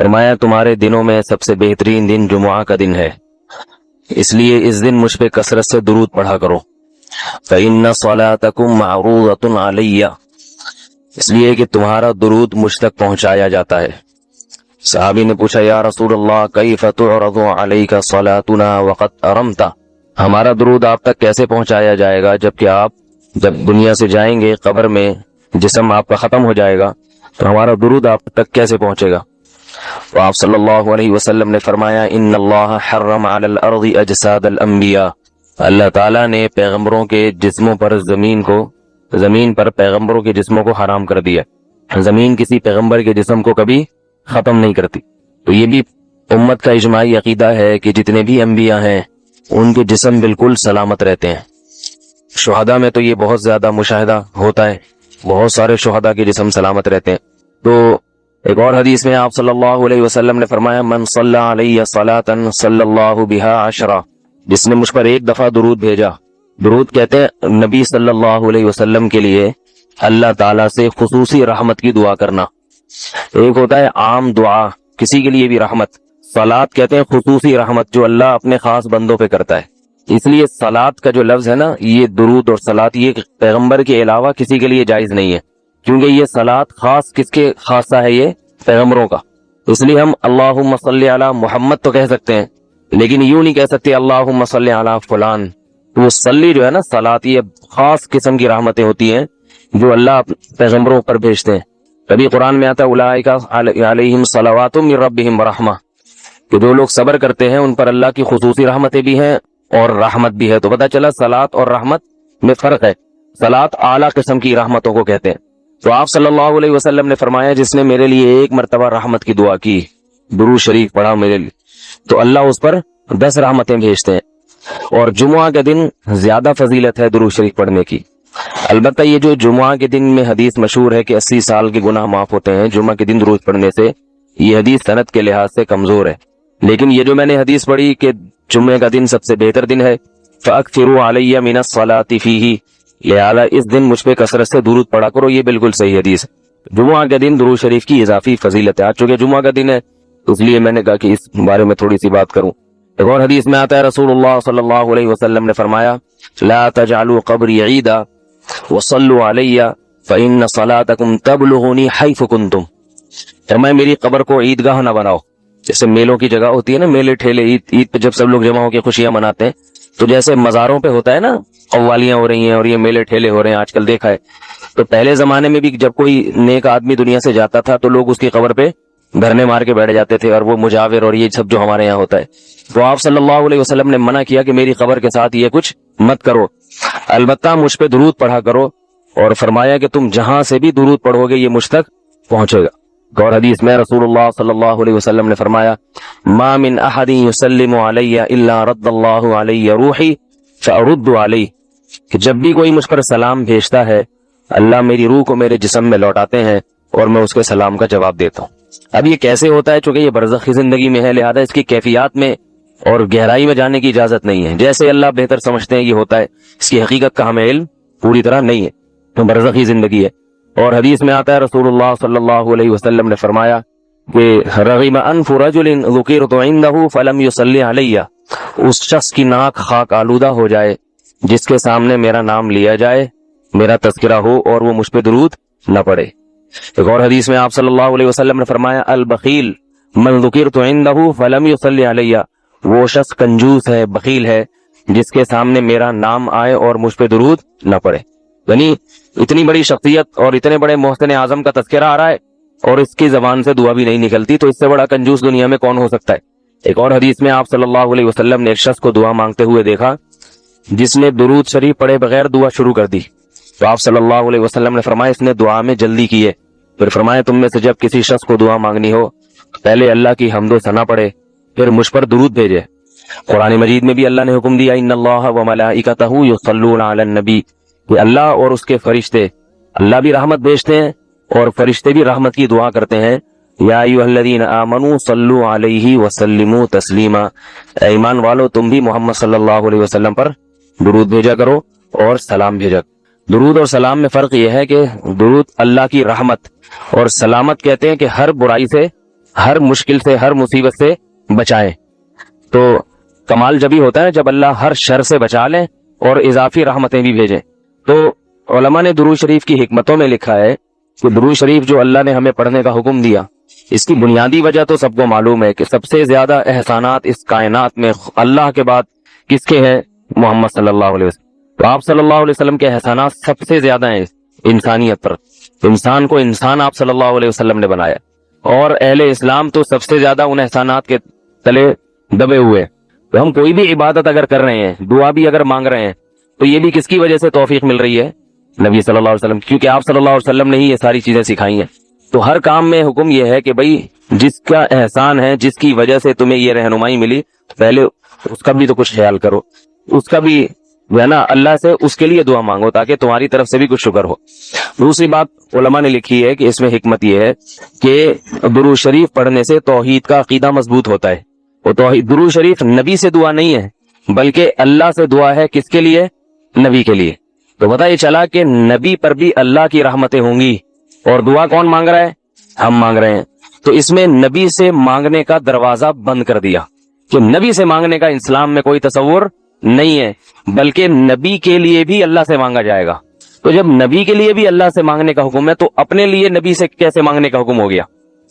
فرمایا تمہارے دنوں میں سب سے بہترین دن جمعہ کا دن ہے، اس لیے اس دن مجھ پہ کثرت سے درود پڑھا کرو۔ فإن صلاتکم معروضۃ علی، اس لیے کہ تمہارا درود مجھ تک پہنچایا جاتا ہے۔ صحابی نے پوچھا یا رسول اللہ کیف تعرض علیک صلاتنا وقد ارمت، ہمارا درود آپ تک کیسے پہنچایا جائے گا جبکہ آپ جب دنیا سے جائیں گے، قبر میں جسم آپ کا ختم ہو جائے گا، تو ہمارا درود آپ تک کیسے پہنچے گا؟ تو آپ صلی اللہ علیہ وسلم نے فرمایا ان اللہ حرم علی الارض اجساد الانبیاء، اللہ تعالیٰ نے پیغمبروں کے جسموں پر زمین پر پیغمبروں کے جسموں کو حرام کر دیا۔ زمین کسی پیغمبر کے جسم کو کبھی ختم نہیں کرتی۔ تو یہ بھی امت کا اجماعی عقیدہ ہے کہ جتنے بھی انبیاء ہیں ان کے جسم بالکل سلامت رہتے ہیں۔ شہداء میں تو یہ بہت زیادہ مشاہدہ ہوتا ہے، بہت سارے شہداء کے جسم سلامت رہتے ہیں۔ تو ایک اور حدیث میں آپ صلی اللہ علیہ وسلم نے فرمایا من صلی علیہ صلاۃ صلی اللہ بہا عشرہ، جس نے مجھ پر ایک دفعہ درود بھیجا۔ درود کہتے ہیں نبی صلی اللہ علیہ وسلم کے لیے اللہ تعالیٰ سے خصوصی رحمت کی دعا کرنا۔ ایک ہوتا ہے عام دعا، کسی کے لیے بھی رحمت، صلات کہتے ہیں خصوصی رحمت جو اللہ اپنے خاص بندوں پہ کرتا ہے۔ اس لیے صلات کا جو لفظ ہے نا، یہ درود اور صلات یہ پیغمبر کے علاوہ کسی کے لیے جائز نہیں ہے، کیونکہ یہ صلات خاص کس کے خاصہ ہے؟ یہ پیغمبروں کا۔ اس لیے ہم اللہم صلی علی محمد تو کہہ سکتے ہیں، لیکن یوں نہیں کہہ سکتے اللہم صلی علی فلان۔ تو وہ صلی جو ہے نا، صلات یہ خاص قسم کی رحمتیں ہوتی ہیں جو اللہ پیغمبروں پر بھیجتے ہیں۔ کبھی قرآن میں آتا ہے اولئک علیہم صلوات من ربہم ورحمہ، کہ جو لوگ صبر کرتے ہیں ان پر اللہ کی خصوصی رحمتیں بھی ہیں اور رحمت بھی ہے۔ تو پتہ چلا صلات اور رحمت میں فرق ہے۔ صلات اعلیٰ قسم کی رحمتوں کو کہتے ہیں۔ تو آپ صلی اللہ علیہ وسلم نے فرمایا جس نے میرے لیے ایک مرتبہ رحمت کی دعا کی، درود شریف پڑھا میرے لیے، تو اللہ اس پر 10 رحمتیں بھیجتے ہیں۔ اور جمعہ کے دن زیادہ فضیلت ہے درود شریف پڑھنے کی۔ البتہ یہ جو جمعہ کے دن میں حدیث مشہور ہے کہ 80 سال کے گناہ معاف ہوتے ہیں جمعہ کے دن درود پڑھنے سے، یہ حدیث سند کے لحاظ سے کمزور ہے۔ لیکن یہ جو میں نے حدیث پڑھی کہ جمعہ کا دن سب سے بہتر دن ہے، فَأَكْثِرُوا عَلَيَّ مِنَ الصَّلَاةِ فِيهِ، لہذا اس دن مجھ پہ کثرت سے درود پڑھا کرو، یہ بالکل صحیح حدیث ہے۔ جمعہ کے دن درود شریف کی اضافی فضیلت ہے۔ آج چونکہ جمعہ کا دن ہے اس لیے میں نے کہا کہ اس بارے میں تھوڑی سی بات کروں۔ ایک اور حدیث میں آتا ہے رسول اللہ صلی اللہ علیہ وسلم نے فرمایا لا تجعلوا قبری عیدا وصلوا علی فإن صلاتکم تبلغنی حیث کنتم، فرمایا میری قبر کو عیدگاہ نہ بناؤ۔ جیسے میلوں کی جگہ ہوتی ہے نا، میلے ٹھیلے، عید پہ جب سب لوگ جمع ہو کے خوشیاں مناتے ہیں، تو جیسے مزاروں پہ ہوتا ہے نا قوالیاں ہو رہی ہیں اور یہ میلے ٹھیلے ہو رہے ہیں، آج کل دیکھا ہے۔ تو پہلے زمانے میں بھی جب کوئی نیک آدمی دنیا سے جاتا تھا تو لوگ اس کی قبر پہ دھرنے مار کے بیٹھ جاتے تھے، اور وہ مجاور اور یہ سب جو ہمارے یہاں ہوتا ہے۔ تو آپ صلی اللہ علیہ وسلم نے منع کیا کہ میری قبر کے ساتھ یہ کچھ مت کرو، البتہ مجھ پہ درود پڑھا کرو، اور فرمایا کہ تم جہاں سے بھی درود پڑھو گے یہ مجھ تک پہنچے گا۔ اور حدیث میں رسول اللہ صلی اللہ علیہ وسلم نے فرمایا ما من احد یسلم علی الا رد اللہ علی روحی فارد علیہ، کہ جب بھی کوئی مجھ پر سلام بھیجتا ہے اللہ میری روح کو میرے جسم میں لوٹاتے ہیں اور میں اس کے سلام کا جواب دیتا ہوں۔ اب یہ کیسے ہوتا ہے؟ چونکہ یہ برزخی زندگی میں ہے، لہذا اس کی کیفیات میں اور گہرائی میں جانے کی اجازت نہیں ہے۔ جیسے اللہ بہتر سمجھتے ہیں یہ ہوتا ہے، اس کی حقیقت کا ہمیں علم پوری طرح نہیں ہے، تو برزخی زندگی ہے۔ اور حدیث میں آتا ہے رسول اللہ صلی اللہ علیہ وسلم نے فرمایا کہ رغم انف رجل ذکرت عنده فلم يصلی علی، اس شخص کی ناک خاک آلودہ ہو جائے جس کے سامنے میرا نام لیا جائے، میرا تذکرہ ہو اور وہ مجھ پہ درود نہ پڑھے۔ ایک اور حدیث میں آپ صلی اللہ علیہ وسلم نے فرمایا البخیل من ذکرت عنده فلم يصلی علی، وہ شخص کنجوس ہے، بخیل ہے جس کے سامنے میرا نام آئے اور مجھ پہ درود نہ پڑھے۔ یعنی اتنی بڑی شخصیت اور اتنے بڑے محسن اعظم کا تذکرہ آ رہا ہے اور اس کی زبان سے دعا بھی نہیں نکلتی، تو اس سے بڑا کنجوس دنیا میں کون ہو سکتا ہے؟ ایک اور حدیث میں آپ صلی اللہ علیہ وسلم نے ایک شخص کو دعا مانگتے ہوئے دیکھا جس نے درود شریف پڑھے بغیر دعا شروع کر دی، تو آپ صلی اللہ علیہ وسلم نے فرمایا اس نے دعا میں جلدی کی ہے۔ پھر فرمایا تم میں سے جب کسی شخص کو دعا مانگنی ہو پہلے اللہ کی حمد و ثنا پڑھے، پھر مجھ پر درود بھیجے۔ قرآن مجید میں بھی اللہ نے حکم دیا ان اللہ وملائکتہ یصلون علی النبی، کہ اللہ اور اس کے فرشتے، اللہ بھی رحمت بھیجتے ہیں اور فرشتے بھی رحمت کی دعا کرتے ہیں۔ یا ایھا الذین آمنوا صلوا علیہ وسلموا تسلیما، اے ایمان والو تم بھی محمد صلی اللہ علیہ وسلم پر درود بھیجا کرو اور سلام بھیجا۔ درود اور سلام میں فرق یہ ہے کہ درود اللہ کی رحمت اور سلامت کہتے ہیں کہ ہر برائی سے ہر مشکل سے ہر مصیبت سے بچائے. تو کمال جبھی ہوتا ہے جب اللہ ہر شر سے بچا لے اور اضافی رحمتیں بھی بھیجے. تو علماء نے درود شریف کی حکمتوں میں لکھا ہے کہ درود شریف جو اللہ نے ہمیں پڑھنے کا حکم دیا، اس کی بنیادی وجہ تو سب کو معلوم ہے کہ سب سے زیادہ احسانات اس کائنات میں اللہ کے بعد کس کے ہیں؟ محمد صلی اللہ علیہ وسلم. تو آپ صلی اللہ علیہ وسلم کے احسانات سب سے زیادہ ہیں انسانیت پر. انسان کو انسان آپ صلی اللہ علیہ وسلم نے بنایا، اور اہل اسلام تو سب سے زیادہ ان احسانات کے تلے دبے ہوئے. تو ہم کوئی بھی عبادت اگر کر رہے ہیں، دعا بھی اگر مانگ رہے ہیں، تو یہ بھی کس کی وجہ سے توفیق مل رہی ہے؟ نبی صلی اللہ علیہ وسلم، کیونکہ آپ صلی اللہ علیہ وسلم نے ہی یہ ساری چیزیں سکھائی ہیں. تو ہر کام میں حکم یہ ہے کہ بھئی جس کا احسان ہے، جس کی وجہ سے تمہیں یہ رہنمائی ملی، پہلے اس کا بھی تو کچھ خیال کرو، اس کا بھی جو ہے نا اللہ سے اس کے لیے دعا مانگو تاکہ تمہاری طرف سے بھی کچھ شکر ہو. دوسری بات علماء نے لکھی ہے کہ اس میں حکمت یہ ہے کہ درود شریف پڑھنے سے توحید کا عقیدہ مضبوط ہوتا ہے. وہ توحید، درود شریف نبی سے دعا نہیں ہے بلکہ اللہ سے دعا ہے. کس کے لیے؟ نبی کے لیے. تو پتہ یہ چلا کہ نبی پر بھی اللہ کی رحمتیں ہوں گی، اور دعا کون مانگ رہا ہے؟ ہم مانگ رہے ہیں. تو اس میں نبی سے مانگنے کا دروازہ بند کر دیا کہ نبی سے مانگنے کا اسلام میں کوئی تصور نہیں ہے، بلکہ نبی کے لیے بھی اللہ سے مانگا جائے گا. تو جب نبی کے لیے بھی اللہ سے مانگنے کا حکم ہے تو اپنے لیے نبی سے کیسے مانگنے کا حکم ہو گیا؟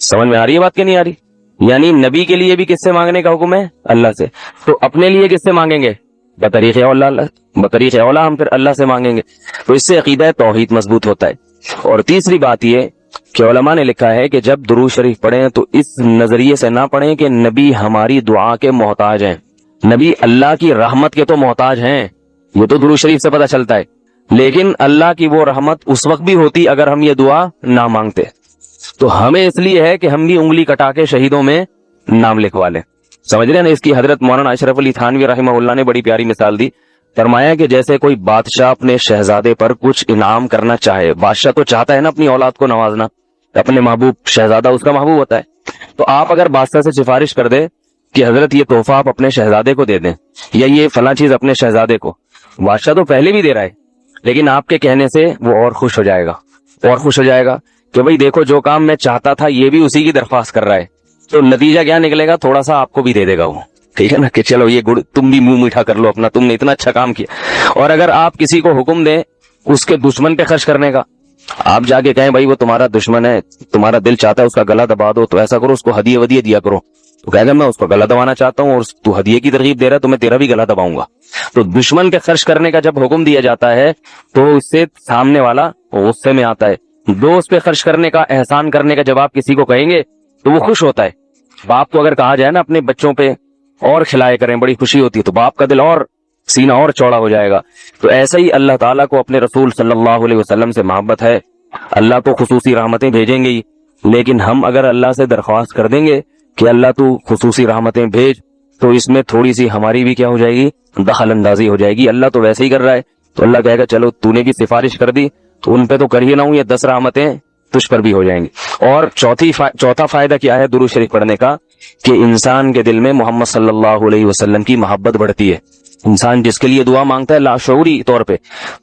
سمجھ میں آ رہی ہے بات کہ نہیں آ رہی؟ یعنی نبی کے لیے بھی کس سے مانگنے کا حکم ہے؟ اللہ سے. تو اپنے لیے کس سے مانگیں گے؟ بطریق اولا ہم پھر اللہ سے مانگیں گے. تو اس سے عقیدہ توحید مضبوط ہوتا ہے. اور تیسری بات یہ کہ علماء نے لکھا ہے کہ جب درود شریف پڑھیں تو اس نظریے سے نہ پڑھیں کہ نبی ہماری دعا کے محتاج ہیں. نبی اللہ کی رحمت کے تو محتاج ہیں، یہ تو درود شریف سے پتہ چلتا ہے، لیکن اللہ کی وہ رحمت اس وقت بھی ہوتی اگر ہم یہ دعا نہ مانگتے. تو ہمیں اس لیے ہے کہ ہم بھی انگلی کٹا کے شہیدوں میں نام لکھوا لیں. سمجھ رہے ہیں نا؟ اس کی حضرت مولانا اشرف علی تھانوی رحمہ اللہ نے بڑی پیاری مثال دی. فرمایا کہ جیسے کوئی بادشاہ اپنے شہزادے پر کچھ انعام کرنا چاہے، بادشاہ تو چاہتا ہے نا اپنی اولاد کو نوازنا، اپنے محبوب شہزادہ اس کا محبوب ہوتا ہے. تو آپ اگر بادشاہ سے سفارش کر دیں کہ حضرت یہ تحفہ آپ اپنے شہزادے کو دے دیں، یا یہ فلاں چیز اپنے شہزادے کو، بادشاہ تو پہلے بھی دے رہا ہے، لیکن آپ کے کہنے سے وہ اور خوش ہو جائے گا کہ بھئی دیکھو جو کام میں چاہتا تھا یہ بھی اسی کی درخواست کر رہا ہے. تو نتیجہ کیا نکلے گا؟ تھوڑا سا آپ کو بھی دے دے گا وہ، ٹھیک ہے نا، کہ چلو یہ گڑ تم بھی منہ میٹھا کر لو اپنا، تم نے اتنا اچھا کام کیا. اور اگر آپ کسی کو حکم دیں اس کے دشمن پہ خرچ کرنے کا، آپ جا کے کہیں بھائی وہ تمہارا دشمن ہے، تمہارا دل چاہتا ہے اس کا گلا دبا دو، تو ایسا کرو اس کو ہدیے ودیے دیا کرو. تو کہے گا میں اس کو گلا دبانا چاہتا ہوں اور تو ہدیے کی ترغیب دے رہا ہے تو میں تیرا بھی گلا دباؤں گا. تو دشمن پہ خرچ کرنے کا جب حکم دیا جاتا ہے تو اس سے سامنے والا غصے میں آتا ہے. دوست پہ خرچ کرنے کا، احسان کرنے کا جب آپ کسی کو کہیں گے تو وہ خوش ہوتا ہے. باپ کو اگر کہا جائے نا اپنے بچوں پہ اور کھلائے کریں، بڑی خوشی ہوتی ہے، تو باپ کا دل اور سینہ اور چوڑا ہو جائے گا. تو ایسا ہی اللہ تعالیٰ کو اپنے رسول صلی اللہ علیہ وسلم سے محبت ہے. اللہ تو خصوصی رحمتیں بھیجیں گے ہی، لیکن ہم اگر اللہ سے درخواست کر دیں گے کہ اللہ تو خصوصی رحمتیں بھیج، تو اس میں تھوڑی سی ہماری بھی کیا ہو جائے گی؟ دخل اندازی ہو جائے گی. اللہ تو ویسے ہی کر رہا ہے، تو اللہ کہے گا چلو تو نے بھی سفارش کر دی تو ان پہ تو کر ہی نہ ہوں، یہ 10 رحمتیں تجھ پر بھی ہو جائیں گی. اور چوتھا فائدہ کیا ہے درود شریف پڑھنے کا؟ کہ انسان کے دل میں محمد صلی اللہ علیہ وسلم کی محبت بڑھتی ہے. انسان جس کے لیے دعا مانگتا ہے لاشعوری طور پہ،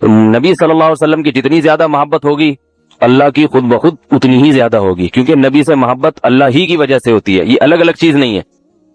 نبی صلی اللہ علیہ وسلم کی جتنی زیادہ محبت ہوگی اللہ کی خود بخود اتنی ہی زیادہ ہوگی، کیونکہ نبی سے محبت اللہ ہی کی وجہ سے ہوتی ہے، یہ الگ الگ چیز نہیں ہے.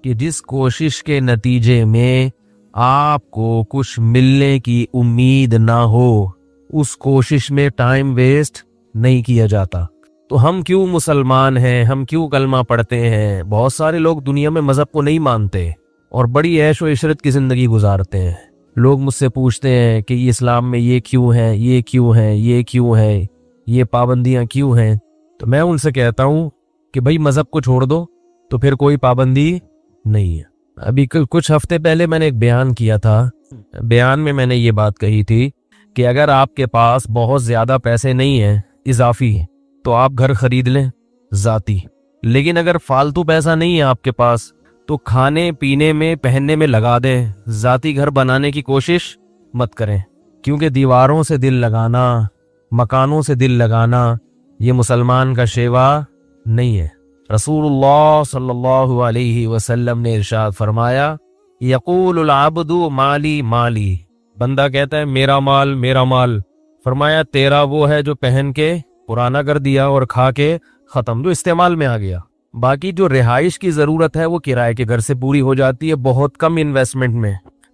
کہ جس کوشش کے نتیجے میں آپ کو کچھ ملنے کی امید نہ ہو، اس کوشش میں ٹائم ویسٹ نہیں کیا جاتا. تو ہم کیوں مسلمان ہیں، ہم کیوں کلمہ پڑھتے ہیں؟ بہت سارے لوگ دنیا میں مذہب کو نہیں مانتے اور بڑی عیش و عشرت کی زندگی گزارتے ہیں. لوگ مجھ سے پوچھتے ہیں کہ یہ اسلام میں یہ کیوں ہے، یہ کیوں ہے، یہ کیوں ہے، یہ پابندیاں کیوں ہیں؟ تو میں ان سے کہتا ہوں کہ بھائی مذہب کو چھوڑ دو تو پھر کوئی پابندی نہیں ہے. ابھی کچھ ہفتے پہلے میں نے ایک بیان کیا تھا، بیان میں میں نے یہ بات کہی تھی کہ اگر آپ کے پاس بہت زیادہ پیسے نہیں ہیں اضافی، تو آپ گھر خرید لیں ذاتی. لیکن اگر فالتو پیسہ نہیں ہے آپ کے پاس تو کھانے پینے میں پہننے میں لگا دیں، ذاتی گھر بنانے کی کوشش مت کریں. کیونکہ دیواروں سے دل لگانا، مکانوں سے دل لگانا یہ مسلمان کا شیوا نہیں ہے. رسول اللہ صلی اللہ علیہ وسلم نے ارشاد فرمایا، یقول العبد مالی مالی، بندہ کہتا ہے میرا مال میرا مال. فرمایا تیرا وہ ہے جو پہن کے پرانا کر دیا اور کھا کے ختم، جو استعمال میں آ گیا. باقی جو رہائش کی ضرورت ہے وہ کرائے کے گھر سے پوری ہو جاتی ہے بہت کم انویسٹمنٹ میں.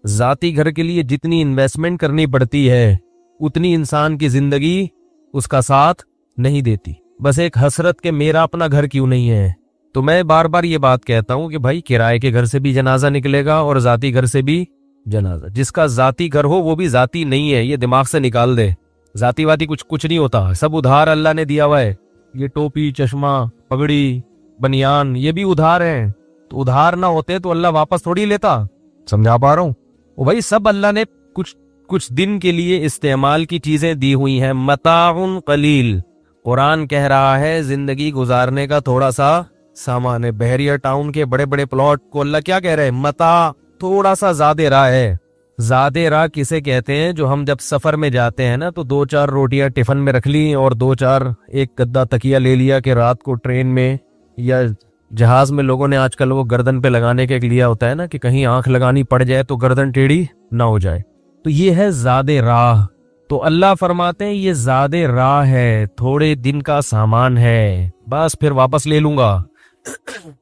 ذاتی گھر کے لیے جتنی انویسٹمنٹ کرنی پڑتی ہے اتنی انسان کی زندگی اس کا ساتھ نہیں دیتی. بس ایک حسرت کہ میرا اپنا گھر کیوں نہیں ہے. تو میں بار بار یہ بات کہتا ہوں کہ بھائی کرائے کے گھر سے بھی جنازہ نکلے گا اور ذاتی گھر سے بھی جنازہ. جس کا ذاتی گھر ہو وہ بھی ذاتی نہیں ہے, یہ دماغ سے نکال دے. ذاتی واتی کچھ نہیں ہوتا, سب ادھار اللہ نے دیا ہوا ہے. یہ ٹوپی, چشمہ, پگڑی, بنیان یہ بھی ادھار ہیں. تو ادھار نہ ہوتے تو اللہ واپس تھوڑی لیتا. سمجھا پا رہا ہوں؟ وہ بھائی سب اللہ نے کچھ دن کے لیے استعمال کی چیزیں دی ہوئی ہیں. متاع قلیل, قرآن کہہ رہا ہے زندگی گزارنے کا تھوڑا سا سامان ہے. بحریہ ٹاؤن کے بڑے بڑے پلاٹ کو اللہ کیا کہہ رہے ہیں؟ متاع, تھوڑا سا زیادہ راہ ہے. زیادہ راہ کسے کہتے ہیں؟ جو ہم جب سفر میں جاتے ہیں نا تو 2-4 روٹیاں ٹفن میں رکھ لی اور 2-4 ایک گدا تکیہ لے لیا کہ رات کو ٹرین میں یا جہاز میں لوگوں نے آج کل وہ گردن پہ لگانے کے لیا ہوتا ہے نا کہ کہیں آنکھ لگانی پڑ جائے تو گردن ٹیڑھی نہ ہو جائے. تو یہ ہے زیادہ راہ. تو اللہ فرماتے ہیں یہ زیادہ راہ ہے, تھوڑے دن کا سامان ہے, بس پھر واپس لے لوں گا.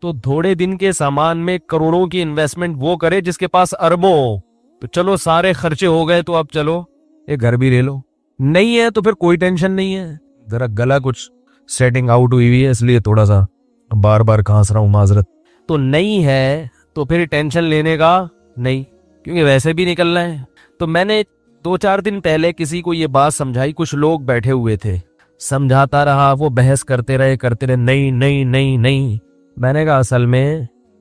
تو تھوڑے دن کے سامان میں کروڑوں کی انویسٹمنٹ وہ کرے جس کے پاس اربوں. تو چلو سارے خرچے ہو گئے تو اب چلو ایک گھر بھی لے لو. نہیں ہے تو پھر کوئی ٹینشن نہیں ہے. ذرا گلا کچھ سیٹنگ آؤٹ ہوئی ہوئی ہے اس لیے تھوڑا سا بار بار کھانس رہا ہوں, معذرت. تو نہیں ہے تو پھر ٹینشن لینے کا نہیں, کیونکہ ویسے بھی نکلنا ہے. تو میں نے 2-4 دن پہلے کسی کو یہ بات سمجھائی, کچھ لوگ بیٹھے ہوئے تھے, سمجھاتا رہا, وہ بحث کرتے رہے نہیں نہیں نہیں نہیں. میں نے کہا اصل میں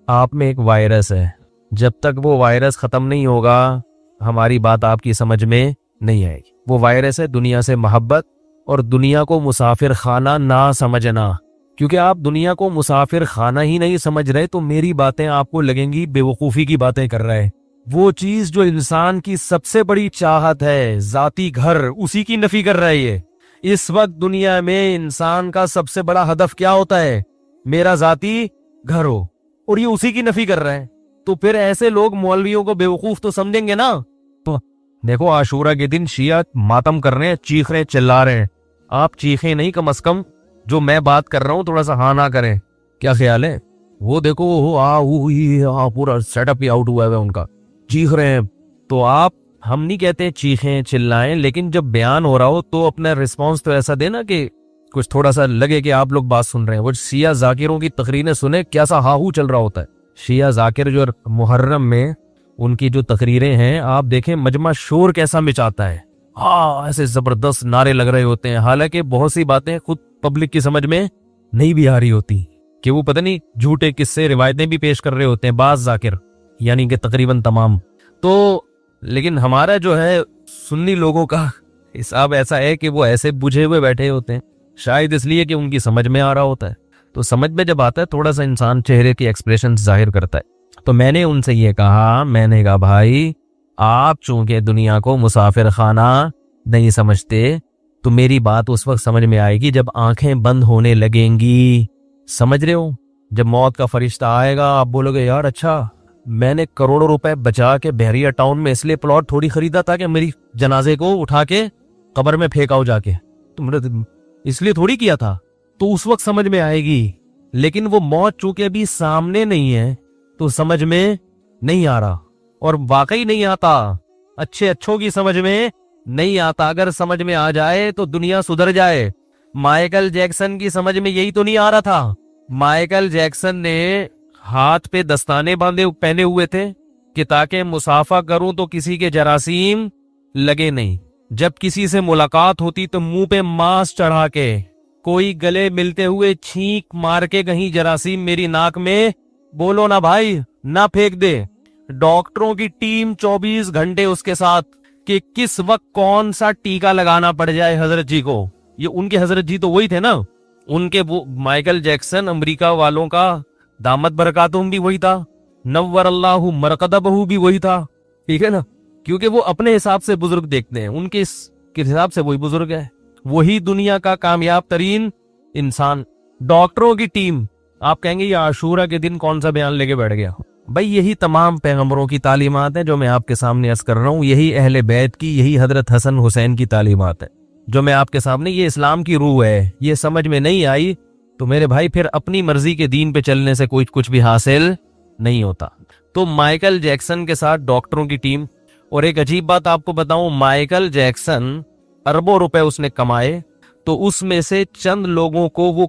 آپ میں ایک وائرس ہے, جب تک وہ وائرس ختم نہیں ہوگا ہماری بات آپ کی سمجھ میں نہیں آئے گی. وہ وائرس ہے دنیا سے محبت اور دنیا کو مسافر خانہ نہ سمجھنا. کیونکہ آپ دنیا کو مسافر خانہ ہی نہیں سمجھ رہے تو میری باتیں آپ کو لگیں گی بے وقوفی کی باتیں کر رہے. وہ چیز جو انسان کی سب سے بڑی چاہت ہے, ذاتی گھر, اسی کی نفی کر رہا ہے یہ. اس وقت دنیا میں انسان کا سب سے بڑا ہدف کیا ہوتا ہے؟ میرا ذاتی گھر ہو, اور یہ اسی کی نفی کر رہا ہے. تو پھر ایسے لوگ مولویوں کو بیوقوف تو سمجھیں گے نا. تو دیکھو عاشورہ کے دن شیعہ ماتم کر رہے ہیں, چیخ رہے ہیں, چلا رہے ہیں. آپ چیخیں نہیں, کم از کم جو میں بات کر رہا ہوں تھوڑا سا ہاں نہ کریں. کیا خیال ہے؟ وہ دیکھو پورا سیٹ اپ ہی آؤٹ ہوا ہے ان کا, چیخ رہے ہیں. تو آپ, ہم نہیں کہتے چیخیں چلائیں, لیکن جب بیان ہو رہا ہو تو اپنا رسپانس تو ایسا دینا کہ کچھ تھوڑا سا لگے کہ آپ لوگ بات سن رہے ہیں. وہ شیعہ ذاکروں کی تقریریں سنیں, کیا سا ہاہو چل رہا ہوتا ہے. شیعہ ذاکر جو محرم میں ان کی جو تقریریں ہیں آپ دیکھیں, مجمع شور کیسا مچاتا ہے, ایسے زبردست نعرے لگ رہے ہوتے ہیں. حالانکہ بہت سی باتیں خود پبلک کی سمجھ میں نہیں بھی آ رہی ہوتی, کہ وہ پتہ نہیں جھوٹے قصے روایتیں بھی پیش کر رہے ہوتے ہیں بعض ذاکر, یعنی کہ تقریباً تمام. تو لیکن ہمارا جو ہے سنی لوگوں کا حساب ایسا ہے کہ وہ ایسے بجھے ہوئے بیٹھے ہوتے ہیں, شاید اس لیے کہ ان کی سمجھ میں آ رہا ہوتا ہے. تو سمجھ میں جب آتا ہے تھوڑا سا انسان چہرے کی ایکسپریشن ظاہر کرتا ہے. تو میں نے ان سے یہ کہا, میں نے کہا بھائی آپ چونکہ دنیا کو مسافر خانہ نہیں سمجھتے تو میری بات اس وقت سمجھ میں آئے گی جب آنکھیں بند ہونے لگیں گی. سمجھ رہے ہو؟ جب موت کا فرشتہ آئے گا آپ بولو گے یار اچھا میں نے کروڑوں روپے بچا کے بحریہ ٹاؤن میں اس لیے پلاٹ تھوڑی خریدا تھا کہ میری جنازے کو اٹھا کے قبر میں پھینکاؤ جا کے, تم نے اس لیے تھوڑی کیا تھا. تو اس وقت سمجھ میں آئے گی. لیکن وہ موت چونکہ ابھی سامنے نہیں ہے تو سمجھ میں نہیں آ رہا, اور واقعی نہیں آتا, اچھوں کی سمجھ میں نہیں آتا. اگر سمجھ میں آ جائے تو دنیا سدھر جائے. مائیکل جیکسن کی سمجھ میں یہی تو نہیں آ رہا تھا. مائیکل جیکسن نے ہاتھ پہ دستانے پہنے ہوئے تھے کہ تاکہ مسافہ کروں تو کسی کے جراثیم لگے نہیں. جب کسی سے ملاقات ہوتی تو منہ پہ ماسک چڑھا کے, کوئی گلے ملتے ہوئے چھینک مار کے کہیں جراثیم میری ناک میں, بولو نا بھائی نہ پھینک دے. ڈاکٹروں کی ٹیم 24 گھنٹے اس کے ساتھ کہ کس وقت کون سا ٹیکا لگانا پڑ جائے حضرت جی کو. یہ ان کے حضرت جی تو وہی تھے نا, ان کے وہ مائیکل جیکسن امریکہ والوں کا دامت برکاتہم بھی وہی تھا, نور اللہ مرقدبہ بھی وہی تھا, ٹھیک ہے نا, کیونکہ وہ اپنے حساب سے بزرگ دیکھتے ہیں, ان کے حساب سے وہی بزرگ ہے, وہی دنیا کا کامیاب ترین انسان. ڈاکٹروں کی ٹیم, آپ کہیں گے یہ عاشورہ کے دن کون سا بیان لے کے بیٹھ گیا. بھائی یہی تمام پیغمبروں کی تعلیمات ہیں جو میں آپ کے سامنے عرض کر رہا ہوں, یہی اہل بیت کی, یہی حضرت حسن حسین کی تعلیمات ہے جو میں آپ کے سامنے, یہ اسلام کی روح ہے. یہ سمجھ میں نہیں آئی تو میرے بھائی پھر اپنی مرضی کے دین پہ چلنے سے کوئی کچھ بھی حاصل نہیں ہوتا. تو مائیکل جیکسن کے ساتھ ڈاکٹروں کی ٹیم. اور ایک عجیب بات آپ کو بتاؤں, مائیکل جیکسن اربوں روپے اس نے کمائے, تو اس میں سے چند لوگوں کو وہ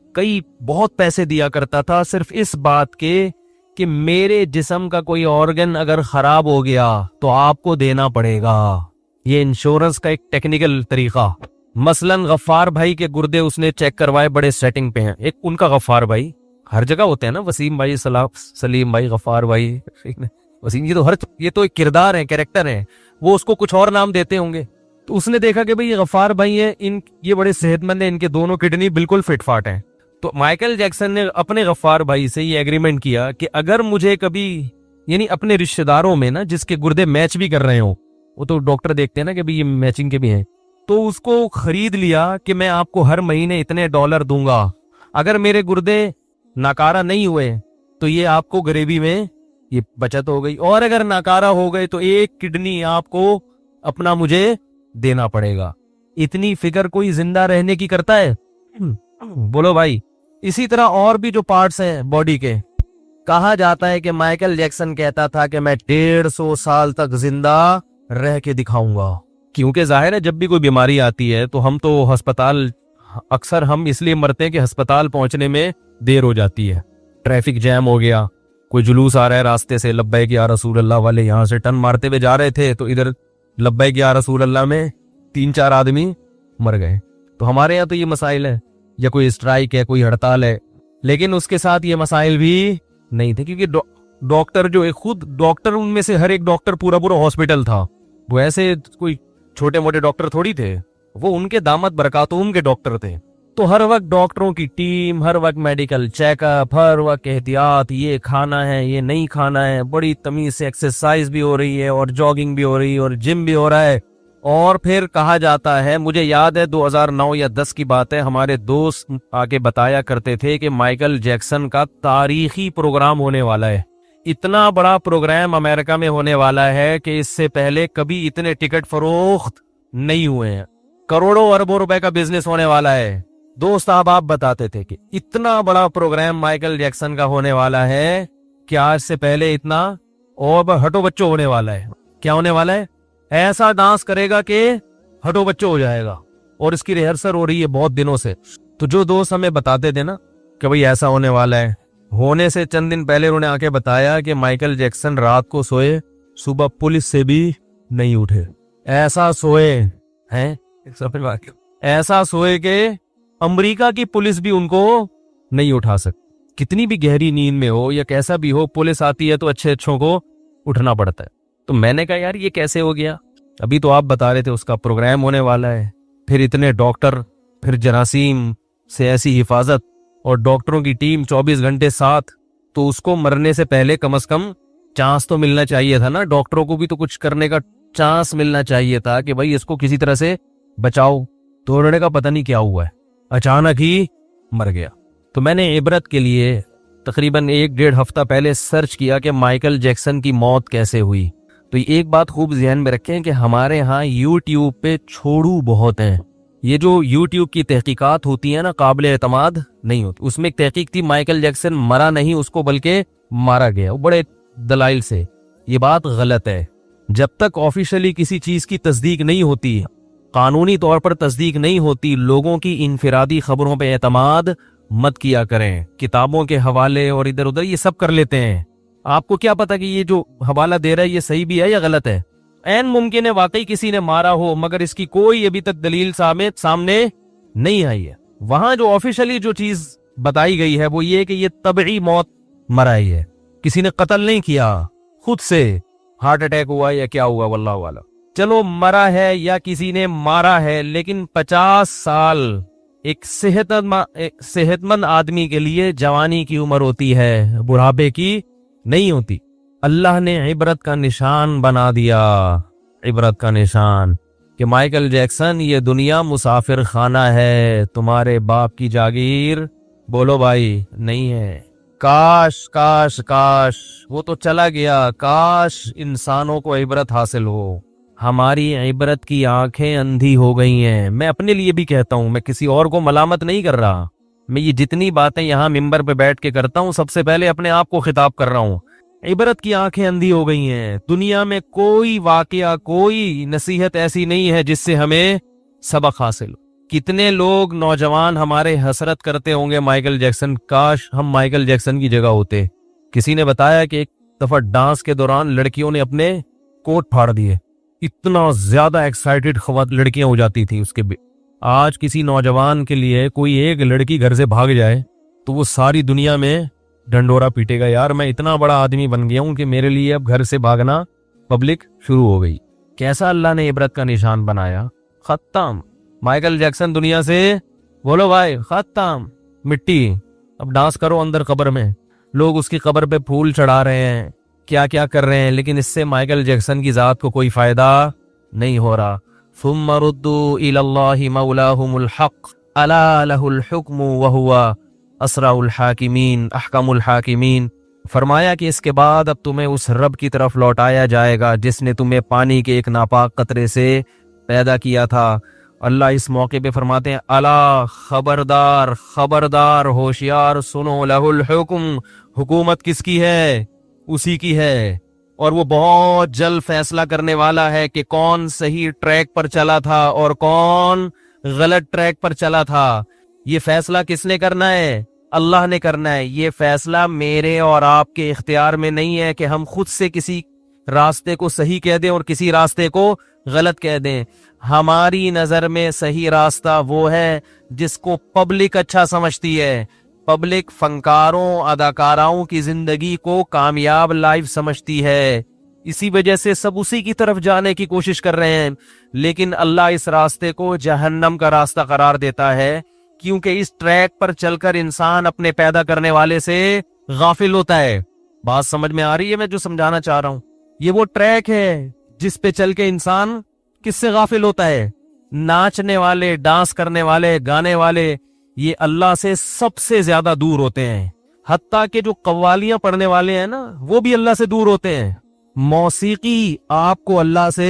بہت پیسے دیا کرتا تھا صرف اس بات کے کہ میرے جسم کا کوئی آرگن اگر خراب ہو گیا تو آپ کو دینا پڑے گا. یہ انشورنس کا ایک ٹیکنیکل طریقہ. مثلا غفار بھائی کے گردے اس نے چیک کروائے, بڑے سیٹنگ پہ ہیں. ایک ان کا غفار بھائی, ہر جگہ ہوتے ہیں نا, وسیم بھائی, سلیم بھائی, غفار بھائی, وسیم, یہ تو ایک کردار ہے, کیریکٹر ہے, وہ اس کو کچھ اور نام دیتے ہوں گے. تو اس نے دیکھا کہ بھئی یہ غفار بھائی ہیں, یہ بڑے صحت مند ہیں, ان کے دونوں کڈنی بالکل فٹ فاٹ ہیں. تو مائیکل جیکسن نے اپنے غفار بھائی سے یہ ایگریمنٹ کیا کہ اگر مجھے کبھی, یعنی اپنے رشتہ داروں میں نا جس کے گردے میچ بھی کر رہے ہوں, وہ تو ڈاکٹر دیکھتے ہیں نا کہ بھئی یہ میچنگ کے بھی ہیں, تو اس کو خرید لیا کہ میں آپ کو ہر مہینے اتنے $, دوں گا. اگر میرے گردے ناکارہ نہیں ہوئے تو یہ آپ کو گریوی میں یہ بچت ہو گئی, اور اگر ناکارہ ہو گئے تو ایک کڈنی آپ کو اپنا مجھے دینا پڑے گا. اتنی فکر کوئی زندہ رہنے کی کرتا ہے؟ بولو بھائی. اسی طرح اور بھی جو پارٹس ہیں باڈی کے, کہا جاتا ہے کہ مائیکل جیکسن کہتا تھا کہ میں 150 سال تک زندہ رہ کے دکھاؤں گا. کیونکہ ظاہر ہے جب بھی کوئی بیماری آتی ہے تو ہم تو ہسپتال, اکثر ہم اس لیے مرتے ہیں کہ ہسپتال پہنچنے میں دیر ہو جاتی ہے, ٹریفک جیم ہو گیا, کوئی جلوس آ رہا ہے راستے سے, لبیک یا رسول اللہ والے یہاں سے ٹن مارتے ہوئے جا رہے تھے تو ادھر لبیک یا رسول اللہ میں 3-4 آدمی مر گئے. تو ہمارے یہاں تو یہ مسائل ہے, یا کوئی اسٹرائک ہے, کوئی ہڑتال ہے, لیکن اس کے ساتھ یہ مسائل بھی نہیں تھے, کیونکہ ڈاکٹر جو خود ڈاکٹر, ان میں سے ہر ایک ڈاکٹر پورا ہاسپٹل تھا. وہ ایسے کوئی چھوٹے موٹے ڈاکٹر تھوڑی تھے, وہ ان کے دامت برکاتہم کے ڈاکٹر تھے. تو ہر وقت ڈاکٹروں کی ٹیم, ہر وقت میڈیکل چیک اپ, ہر وقت احتیاط, یہ کھانا ہے, یہ نہیں کھانا ہے, بڑی تمیز سے ایکسرسائز بھی ہو رہی ہے, اور جاگنگ بھی ہو رہی ہے, اور جم بھی ہو رہا ہے. اور پھر کہا جاتا ہے, مجھے یاد ہے 2009 یا 10 کی بات ہے, ہمارے دوست آگے بتایا کرتے تھے کہ مائیکل جیکسن کا تاریخی پروگرام ہونے والا ہے. اتنا بڑا پروگرام امریکہ میں ہونے والا ہے کہ اس سے پہلے کبھی اتنے ٹکٹ فروخت نہیں ہوئے ہیں. کروڑوں اربوں روپے کا بزنس ہونے والا ہے. دوست آپ بتاتے تھے کہ اتنا بڑا پروگرام مائیکل جیکسن کا ہونے والا ہے کہ آج سے پہلے اتنا, اور ہٹو بچوں ہونے والا ہے. کیا ہونے والا ہے؟ ایسا ڈانس کرے گا کہ ہٹو بچوں ہو جائے گا, اور اس کی ریہرسل ہو رہی ہے بہت دنوں سے. تو جو دوست ہمیں بتاتے تھے نا کہ بھئی ایسا ہونے والا ہے, ہونے سے چند دن پہلے انہوں نے آ کے بتایا کہ مائیکل جیکسن رات کو سوئے, صبح پولیس سے بھی نہیں اٹھے. ایسا سوئے ہیں, ایسا سوئے کہ امریکہ کی پولیس بھی ان کو نہیں اٹھا سکتی. کتنی بھی گہری نیند میں ہو یا کیسا بھی ہو, پولیس آتی ہے تو اچھوں کو اٹھنا پڑتا ہے. تو میں نے کہا یار یہ کیسے ہو گیا؟ ابھی تو آپ بتا رہے تھے اس کا پروگرام ہونے والا ہے, پھر اتنے ڈاکٹر, پھر جراثیم سے ایسی حفاظت, اور ڈاکٹروں کی ٹیم 24 گھنٹے ساتھ. تو اس کو مرنے سے پہلے کم از کم چانس تو ملنا چاہیے تھا نا, ڈاکٹروں کو بھی تو کچھ کرنے کا چانس ملنا چاہیے تھا کہ بھائی اس کو کسی طرح سے بچاؤ. تو انہوں نے کہا پتہ نہیں کیا ہوا ہے, اچانک ہی مر گیا. تو میں نے عبرت کے لیے تقریباً 1-1.5 ہفتہ پہلے سرچ کیا کہ مائیکل جیکسن کی موت کیسے ہوئی. تو ایک بات خوب ذہن میں رکھیں کہ ہمارے ہاں یوٹیوب پہ چھوڑو بہت ہیں. یہ جو یوٹیوب کی تحقیقات ہوتی ہیں نا, قابل اعتماد نہیں ہوتی. اس میں ایک تحقیق تھی, مائیکل جیکسن مرا نہیں, اس کو بلکہ مارا گیا, وہ بڑے دلائل سے. یہ بات غلط ہے. جب تک آفیشلی کسی چیز کی تصدیق نہیں ہوتی, قانونی طور پر تصدیق نہیں ہوتی, لوگوں کی انفرادی خبروں پہ اعتماد مت کیا کریں. کتابوں کے حوالے اور ادھر ادھر یہ سب کر لیتے ہیں. آپ کو کیا پتا کہ یہ جو حوالہ دے رہا ہے یہ صحیح بھی ہے یا غلط ہے؟ عین ممکن ہے واقعی کسی نے مارا ہو, مگر اس کی کوئی ابھی تک دلیل سامنے نہیں آئی ہے. وہاں جو آفیشلی جو چیز بتائی گئی ہے وہ یہ کہ یہ طبعی موت مرائی ہے, کسی نے قتل نہیں کیا, خود سے ہارٹ اٹیک ہوا یا کیا ہوا واللہ اعلم. چلو مرا ہے یا کسی نے مارا ہے, لیکن 50 سال ایک صحت مند آدمی کے لیے جوانی کی عمر ہوتی ہے, بڑھاپے کی نہیں ہوتی. اللہ نے عبرت کا نشان بنا دیا, عبرت کا نشان کہ مائیکل جیکسن یہ دنیا مسافر خانہ ہے, تمہارے باپ کی جاگیر بولو بھائی نہیں ہے. کاش کاش کاش وہ تو چلا گیا, کاش انسانوں کو عبرت حاصل ہو. ہماری عبرت کی آنکھیں اندھی ہو گئی ہیں. میں اپنے لیے بھی کہتا ہوں, میں کسی اور کو ملامت نہیں کر رہا, میں یہ جتنی باتیں یہاں ممبر پہ بیٹھ کے کرتا ہوں سب سے پہلے اپنے آپ کو خطاب کر رہا ہوں. عبرت کی آنکھیں اندھی ہو گئی ہیں. دنیا میں کوئی واقعہ کوئی نصیحت ایسی نہیں ہے جس سے ہمیں سبق حاصل. کتنے لوگ نوجوان ہمارے حسرت کرتے ہوں گے مائیکل جیکسن، کاش ہم مائیکل جیکسن کی جگہ ہوتے. کسی نے بتایا کہ ایک دفعہ ڈانس کے دوران لڑکیوں نے اپنے کوٹ پھاڑ دیے. اتنا زیادہ ایکسائٹڈ لڑکیاں ہو جاتی تھیں اس کے. آج کسی نوجوان کے لیے کوئی ایک لڑکی گھر سے بھاگ جائے تو وہ ساری دنیا میں ڈنڈورا پیٹے گا، یار میں اتنا بڑا آدمی بن گیا ہوں کہ میرے لیے اب گھر سے بھاگنا پبلک شروع ہو گئی. کیسا اللہ نے عبرت کا نشان بنایا. ختم. مائیکل جیکسن دنیا سے بولو بھائی ختم. مٹی. اب ڈانس کرو اندر قبر میں. لوگ اس کی قبر پہ پھول چڑھا رہے ہیں، کیا کیا کر رہے ہیں، لیکن اس سے مائیکل جیکسن کی ذات کو کوئی فائدہ نہیں ہو رہا. ثم ردوا الى الله مولاهم الحق الا له الحكم وهو اسرع الحاکمین احکم الحاکمین. فرمایا کہ اس کے بعد اب تمہیں اس رب کی طرف لوٹایا جائے گا جس نے تمہیں پانی کے ایک ناپاک قطرے سے پیدا کیا تھا. اللہ اس موقع پہ فرماتے ہیں الا خبردار خبردار ہوشیار سنو، لہ الحکم، حکومت کس کی ہے؟ اسی کی ہے، اور وہ بہت جلد فیصلہ کرنے والا ہے کہ کون صحیح ٹریک پر چلا تھا اور کون غلط ٹریک پر چلا تھا. یہ فیصلہ کس نے کرنا ہے؟ اللہ نے کرنا ہے. یہ فیصلہ میرے اور آپ کے اختیار میں نہیں ہے کہ ہم خود سے کسی راستے کو صحیح کہہ دیں اور کسی راستے کو غلط کہہ دیں. ہماری نظر میں صحیح راستہ وہ ہے جس کو پبلک اچھا سمجھتی ہے. پبلک فنکاروں اداکاراؤں کی زندگی کو کامیاب لائف سمجھتی ہے، اسی وجہ سے سب اسی کی طرف جانے کی کوشش کر رہے ہیں. لیکن اللہ اس راستے کو جہنم کا راستہ قرار دیتا ہے، کیونکہ اس ٹریک پر چل کر انسان اپنے پیدا کرنے والے سے غافل ہوتا ہے. بات سمجھ میں آ رہی ہے میں جو سمجھانا چاہ رہا ہوں؟ یہ وہ ٹریک ہے جس پہ چل کے انسان کس سے غافل ہوتا ہے؟ ناچنے والے، ڈانس کرنے والے، گانے والے، یہ اللہ سے سب سے زیادہ دور ہوتے ہیں. حتیٰ کہ جو قوالیاں پڑھنے والے ہیں نا وہ بھی اللہ سے دور ہوتے ہیں. موسیقی آپ کو اللہ سے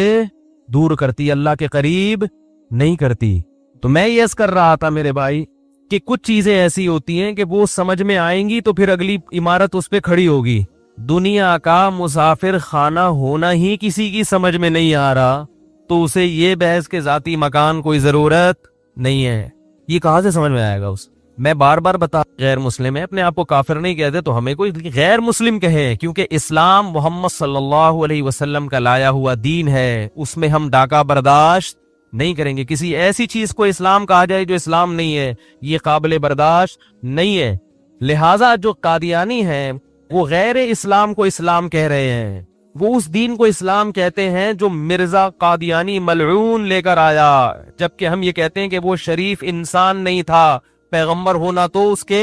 دور کرتی، اللہ کے قریب نہیں کرتی. تو میں یہ کر رہا تھا میرے بھائی کہ کچھ چیزیں ایسی ہوتی ہیں کہ وہ سمجھ میں آئیں گی تو پھر اگلی عمارت اس پہ کھڑی ہوگی. دنیا کا مسافر خانہ ہونا ہی کسی کی سمجھ میں نہیں آ رہا تو اسے یہ بحث کے ذاتی مکان کوئی ضرورت نہیں ہے. یہ کہاں سے سمجھ میں آئے گا اس؟ میں بار بار بتا غیر مسلم ہے، اپنے آپ کو کافر نہیں کہتے تو ہمیں کوئی غیر مسلم کہے، کیونکہ اسلام محمد صلی اللہ علیہ وسلم کا لایا ہوا دین ہے، اس میں ہم ڈاکہ برداشت نہیں کریں گے. کسی ایسی چیز کو اسلام کہا جائے جو اسلام نہیں ہے، یہ قابل برداشت نہیں ہے. لہٰذا جو قادیانی ہیں وہ غیر اسلام کو اسلام کہہ رہے ہیں، وہ اس دین کو اسلام کہتے ہیں جو مرزا قادیانی ملعون لے کر آیا، جبکہ ہم یہ کہتے ہیں کہ وہ شریف انسان نہیں تھا. پیغمبر ہونا تو اس کے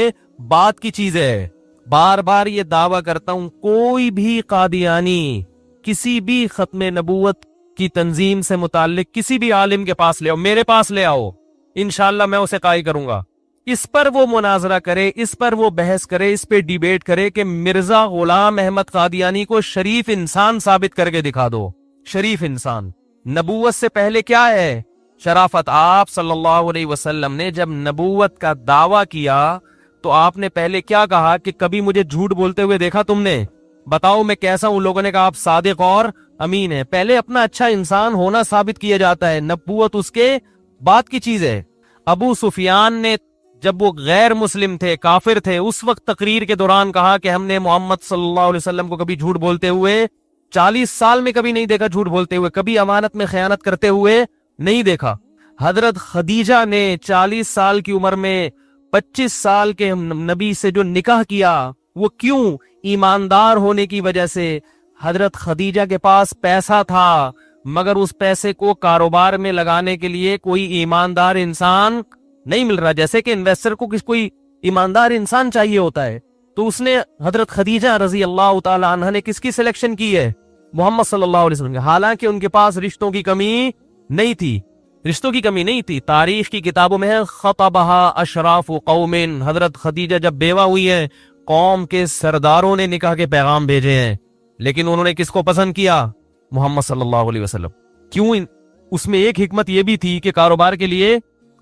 بعد کی چیز ہے. بار بار یہ دعویٰ کرتا ہوں، کوئی بھی قادیانی کسی بھی ختم نبوت کی تنظیم سے متعلق کسی بھی عالم کے پاس لے آؤ، میرے پاس لے آؤ، انشاءاللہ میں اسے قائل کروں گا. اس پر وہ مناظرہ کرے، اس پر وہ بحث کرے، اس پہ ڈیبیٹ کرے کہ مرزا غلام احمد قادیانی کو شریف انسان ثابت کر کے دکھا دو. شریف انسان نبوت سے پہلے کیا ہے؟ شرافت. آپ صلی اللہ علیہ وسلم نے جب نبوت کا دعویٰ کیا تو آپ نے پہلے کیا کہا کہ کبھی مجھے جھوٹ بولتے ہوئے دیکھا تم نے؟ بتاؤ میں کیسا ہوں؟ لوگوں نے کہا آپ صادق اور امین ہیں. پہلے اپنا اچھا انسان ہونا ثابت کیا جاتا ہے، نبوت اس کے بعد کی چیز ہے. ابو سفیان نے جب وہ غیر مسلم تھے، کافر تھے، اس وقت تقریر کے دوران کہا کہ ہم نے محمد صلی اللہ علیہ وسلم کو کبھی جھوٹ بولتے ہوئے 40 سال میں کبھی نہیں دیکھا، جھوٹ بولتے ہوئے کبھی امانت میں خیانت کرتے ہوئے نہیں دیکھا. حضرت خدیجہ نے 40 سال کی عمر میں 25 سال کے نبی سے جو نکاح کیا وہ کیوں؟ ایماندار ہونے کی وجہ سے. حضرت خدیجہ کے پاس پیسہ تھا مگر اس پیسے کو کاروبار میں لگانے کے لیے کوئی ایماندار انسان نہیں مل رہا. جیسے کہ انویسٹر کو کوئی ایماندار انسان چاہیے ہوتا ہے، تو اس نے حضرت خدیجہ رضی اللہ تعالی عنہ نے کس کی سلیکشن کی ہے؟ محمد صلی اللہ علیہ وسلم کی. حالانکہ ان کے پاس رشتوں کی کمی نہیں تھی، رشتوں کی کمی نہیں تھی. تاریخ کی کتابوں میں ہے خطبہا اشراف قوم. حضرت خدیجہ جب بیوہ ہوئی ہیں قوم کے سرداروں نے نکاح کے پیغام بھیجے ہیں، لیکن انہوں نے کس کو پسند کیا؟ محمد صلی اللہ علیہ وسلم. کیوں؟ اس میں ایک حکمت یہ بھی تھی کہ کاروبار کے لیے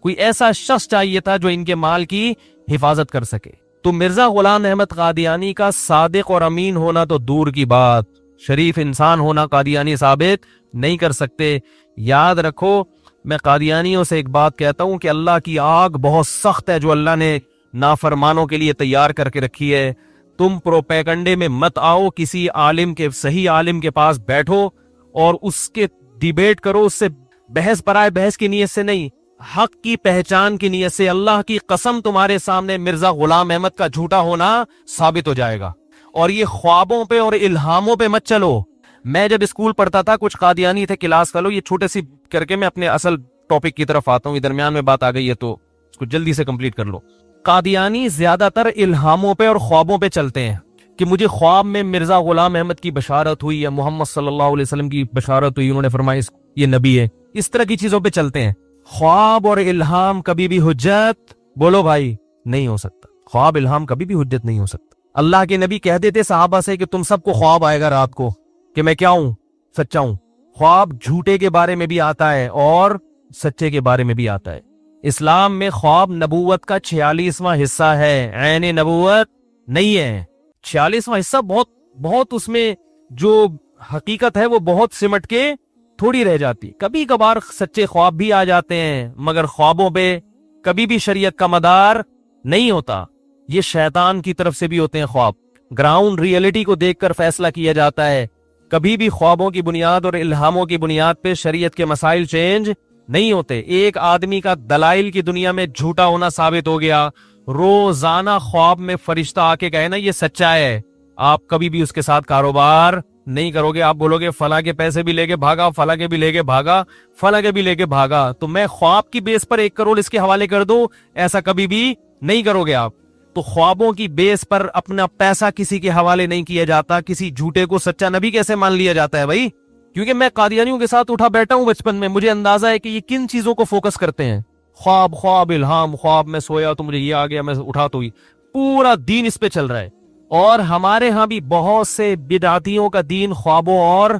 کوئی ایسا شخص چاہیے تھا جو ان کے مال کی حفاظت کر سکے. تو مرزا غلام احمد قادیانی کا صادق اور امین ہونا تو دور کی بات، شریف انسان ہونا قادیانی ثابت نہیں کر سکتے. یاد رکھو، میں قادیانیوں سے ایک بات کہتا ہوں کہ اللہ کی آگ بہت سخت ہے جو اللہ نے نافرمانوں کے لیے تیار کر کے رکھی ہے. تم پروپیگنڈے میں مت آؤ، کسی عالم کے، صحیح عالم کے پاس بیٹھو اور اس کے ڈیبیٹ کرو، اس سے بحث برائے بحث کی نیت سے نہیں، حق کی پہچان کی نیت سے. اللہ کی قسم تمہارے سامنے مرزا غلام احمد کا جھوٹا ہونا ثابت ہو جائے گا. اور یہ خوابوں پہ اور الہاموں پہ مت چلو. میں جب اسکول پڑھتا تھا کچھ قادیانی تھے کلاس فیلو، یہ چھوٹے سی کر کے میں اپنے اصل ٹاپک کی طرف آتا ہوں، درمیان میں بات آ گئی ہے تو اس کو جلدی سے کمپلیٹ کر لو. قادیانی زیادہ تر الہاموں پہ اور خوابوں پہ چلتے ہیں کہ مجھے خواب میں مرزا غلام احمد کی بشارت ہوئی یا محمد صلی اللہ علیہ وسلم کی بشارت ہوئی، انہوں نے فرمایا یہ نبی ہے. اس طرح کی چیزوں پہ چلتے ہیں. خواب اور الہام کبھی بھی حجت، بولو بھائی، نہیں ہو سکتا. خواب الہام کبھی بھی حجت نہیں ہو سکتا. اللہ کے نبی کہہ دیتے صحابہ سے کہ تم سب کو خواب آئے گا رات کو، کہ میں کیا ہوں؟ سچا ہوں. خواب جھوٹے کے بارے میں بھی آتا ہے اور سچے کے بارے میں بھی آتا ہے. اسلام میں خواب نبوت کا 46واں حصہ ہے، عین نبوت نہیں ہے. 46واں حصہ بہت اس میں جو حقیقت ہے وہ بہت سمٹ کے تھوڑی رہ جاتی. کبھی کبھار سچے خواب بھی آ جاتے ہیں، مگر خوابوں پہ کبھی بھی شریعت کا مدار نہیں ہوتا. یہ شیطان کی طرف سے بھی ہوتے ہیں خواب. گراؤنڈ ریئلٹی کو دیکھ کر فیصلہ کیا جاتا ہے. کبھی بھی خوابوں کی بنیاد اور الہاموں کی بنیاد پہ شریعت کے مسائل چینج نہیں ہوتے. ایک آدمی کا دلائل کی دنیا میں جھوٹا ہونا ثابت ہو گیا، روزانہ خواب میں فرشتہ آ کے کہے نا یہ سچا ہے، آپ کبھی بھی اس کے ساتھ کاروبار نہیں کرو گے. آپ بولو گے فلاں کے پیسے بھی لے کے بھاگا، فلاں کے بھی لے کے بھاگا، فلاں کے بھی لے کے بھاگا، تو میں خواب کی بیس پر 1 کروڑ اس کے حوالے کر دوں، ایسا کبھی بھی نہیں کرو گے آپ. تو خوابوں کی بیس پر اپنا پیسہ کسی کے حوالے نہیں کیا جاتا. کسی جھوٹے کو سچا نبی کیسے مان لیا جاتا ہے بھائی؟ کیونکہ میں قادیانیوں کے ساتھ اٹھا بیٹھا ہوں بچپن میں، مجھے اندازہ ہے کہ یہ کن چیزوں کو فوکس کرتے ہیں. خواب الہام، خواب میں سویا تو مجھے یہ آ گیا، میں اٹھا تو پورا دین اس پہ چل رہا ہے. اور ہمارے ہاں بھی بہت سے بدعتیوں کا دین خوابوں اور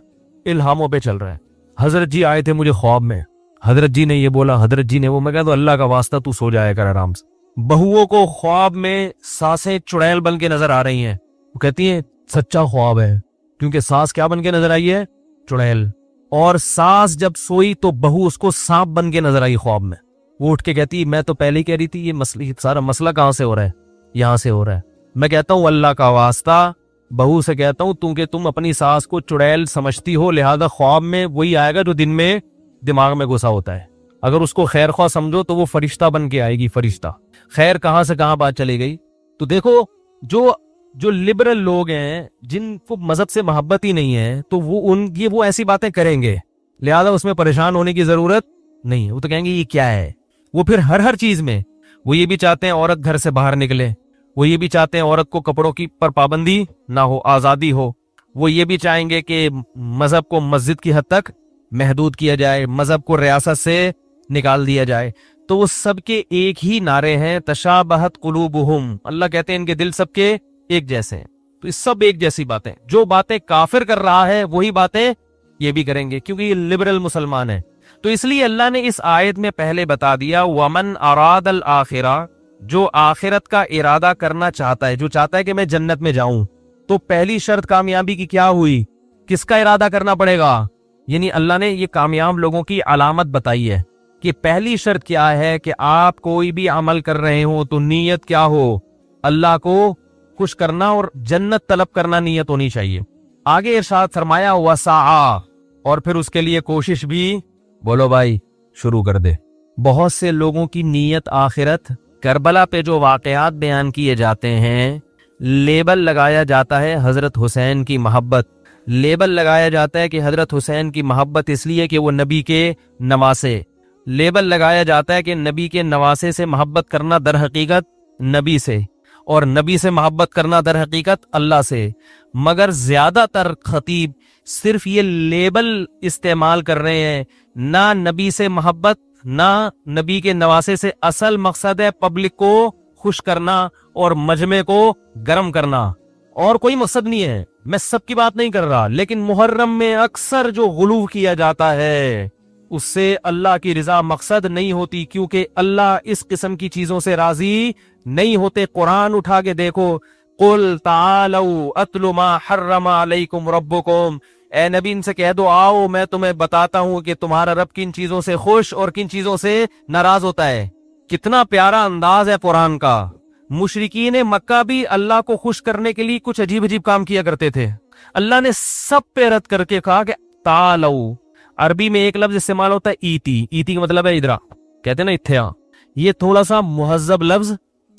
الہاموں پہ چل رہا ہے. حضرت جی آئے تھے مجھے خواب میں، حضرت جی نے یہ بولا، حضرت جی نے وہ. میں کہتا ہوں اللہ کا واسطہ تو سو جایا کر آرام سے. بہوؤں کو خواب میں ساسیں چڑیل بن کے نظر آ رہی ہیں، وہ کہتی ہیں سچا خواب ہے، کیونکہ ساس کیا بن کے نظر آئی ہے؟ چڑیل. اور ساس جب سوئی تو بہو اس کو سانپ بن کے نظر آئی خواب میں. وہ اٹھ کے کہتی میں تو پہلے ہی کہہ رہی تھی یہ سارا مسئلہ کہاں سے ہو رہا ہے؟ یہاں سے ہو رہا ہے. میں کہتا ہوں اللہ کا واسطہ، بہو سے کہتا ہوں کیونکہ تم اپنی ساس کو چڑیل سمجھتی ہو، لہذا خواب میں وہی آئے گا جو دن میں دماغ میں گھسا ہوتا ہے. اگر اس کو خیر خواہ سمجھو تو وہ فرشتہ بن کے آئے گی. فرشتہ خیر کہاں سے کہاں بات چلی گئی. تو دیکھو جو لبرل لوگ ہیں جن کو مذہب سے محبت ہی نہیں ہے تو وہ ایسی باتیں کریں گے، لہذا اس میں پریشان ہونے کی ضرورت نہیں ہے. وہ تو کہیں گے یہ کیا ہے. وہ پھر ہر چیز میں وہ یہ بھی چاہتے ہیں عورت گھر سے باہر نکلے، وہ یہ بھی چاہتے ہیں عورت کو کپڑوں کی پر پابندی نہ ہو، آزادی ہو. وہ یہ بھی چاہیں گے کہ مذہب کو مسجد کی حد تک محدود کیا جائے، مذہب کو ریاست سے نکال دیا جائے. تو وہ سب کے ایک ہی نعرے ہیں، تشابہت قلوبہم. اللہ کہتے ہیں ان کے دل سب کے ایک جیسے ہیں. تو اس سب ایک جیسی باتیں، جو باتیں کافر کر رہا ہے وہی باتیں یہ بھی کریں گے، کیونکہ یہ لبرل مسلمان ہے. تو اس لیے اللہ نے اس آیت میں پہلے بتا دیا وَمَنْ أَرَادَ الْآخِرَةَ، جو آخرت کا ارادہ کرنا چاہتا ہے، جو چاہتا ہے کہ میں جنت میں جاؤں. تو پہلی شرط کامیابی کی کیا ہوئی؟ کس کا ارادہ کرنا پڑے گا؟ یعنی اللہ نے یہ کامیاب لوگوں کی علامت بتائی ہے کہ پہلی شرط کیا ہے کہ آپ کوئی بھی عمل کر رہے ہو تو نیت کیا ہو؟ اللہ کو خوش کرنا اور جنت طلب کرنا نیت ہونی چاہیے. آگے ارشاد فرمایا وسعا، اور پھر اس کے لیے کوشش بھی، بولو بھائی شروع کر دے. بہت سے لوگوں کی نیت آخرت. کربلا پہ جو واقعات بیان کیے جاتے ہیں لیبل لگایا جاتا ہے حضرت حسین کی محبت. لیبل لگایا جاتا ہے کہ حضرت حسین کی محبت اس لیے کہ وہ نبی کے نواسے. لیبل لگایا جاتا ہے کہ نبی کے نواسے سے محبت کرنا در حقیقت نبی سے، اور نبی سے محبت کرنا در حقیقت اللہ سے. مگر زیادہ تر خطیب صرف یہ لیبل استعمال کر رہے ہیں، نہ نبی سے محبت نہ نبی کے نواسے سے. اصل مقصد ہے پبلک کو خوش کرنا اور مجمع کو گرم کرنا، اور کوئی مقصد نہیں ہے. میں سب کی بات نہیں کر رہا، لیکن محرم میں اکثر جو غلو کیا جاتا ہے اس سے اللہ کی رضا مقصد نہیں ہوتی، کیونکہ اللہ اس قسم کی چیزوں سے راضی نہیں ہوتے۔ قرآن اٹھا کے دیکھو، قل تعالوا اتل ما حرم علیکم ربکم، اے نبی ان سے کہہ دو آؤ میں تمہیں بتاتا ہوں کہ تمہارا رب کن چیزوں سے خوش اور کن چیزوں سے ناراض ہوتا ہے۔ کتنا پیارا انداز ہے قرآن کا۔ مشرکین مکہ بھی اللہ کو خوش کرنے کے لیے کچھ عجیب عجیب کام کیا کرتے تھے، اللہ نے سب پہ رد کر کے کہا کہ تعالو۔ عربی میں ایک لفظ استعمال ہوتا ہے ایتی، ایتی کا مطلب ہے ادھر، کہتے ہیں نا اتھیا، یہ تھوڑا سا مہذب لفظ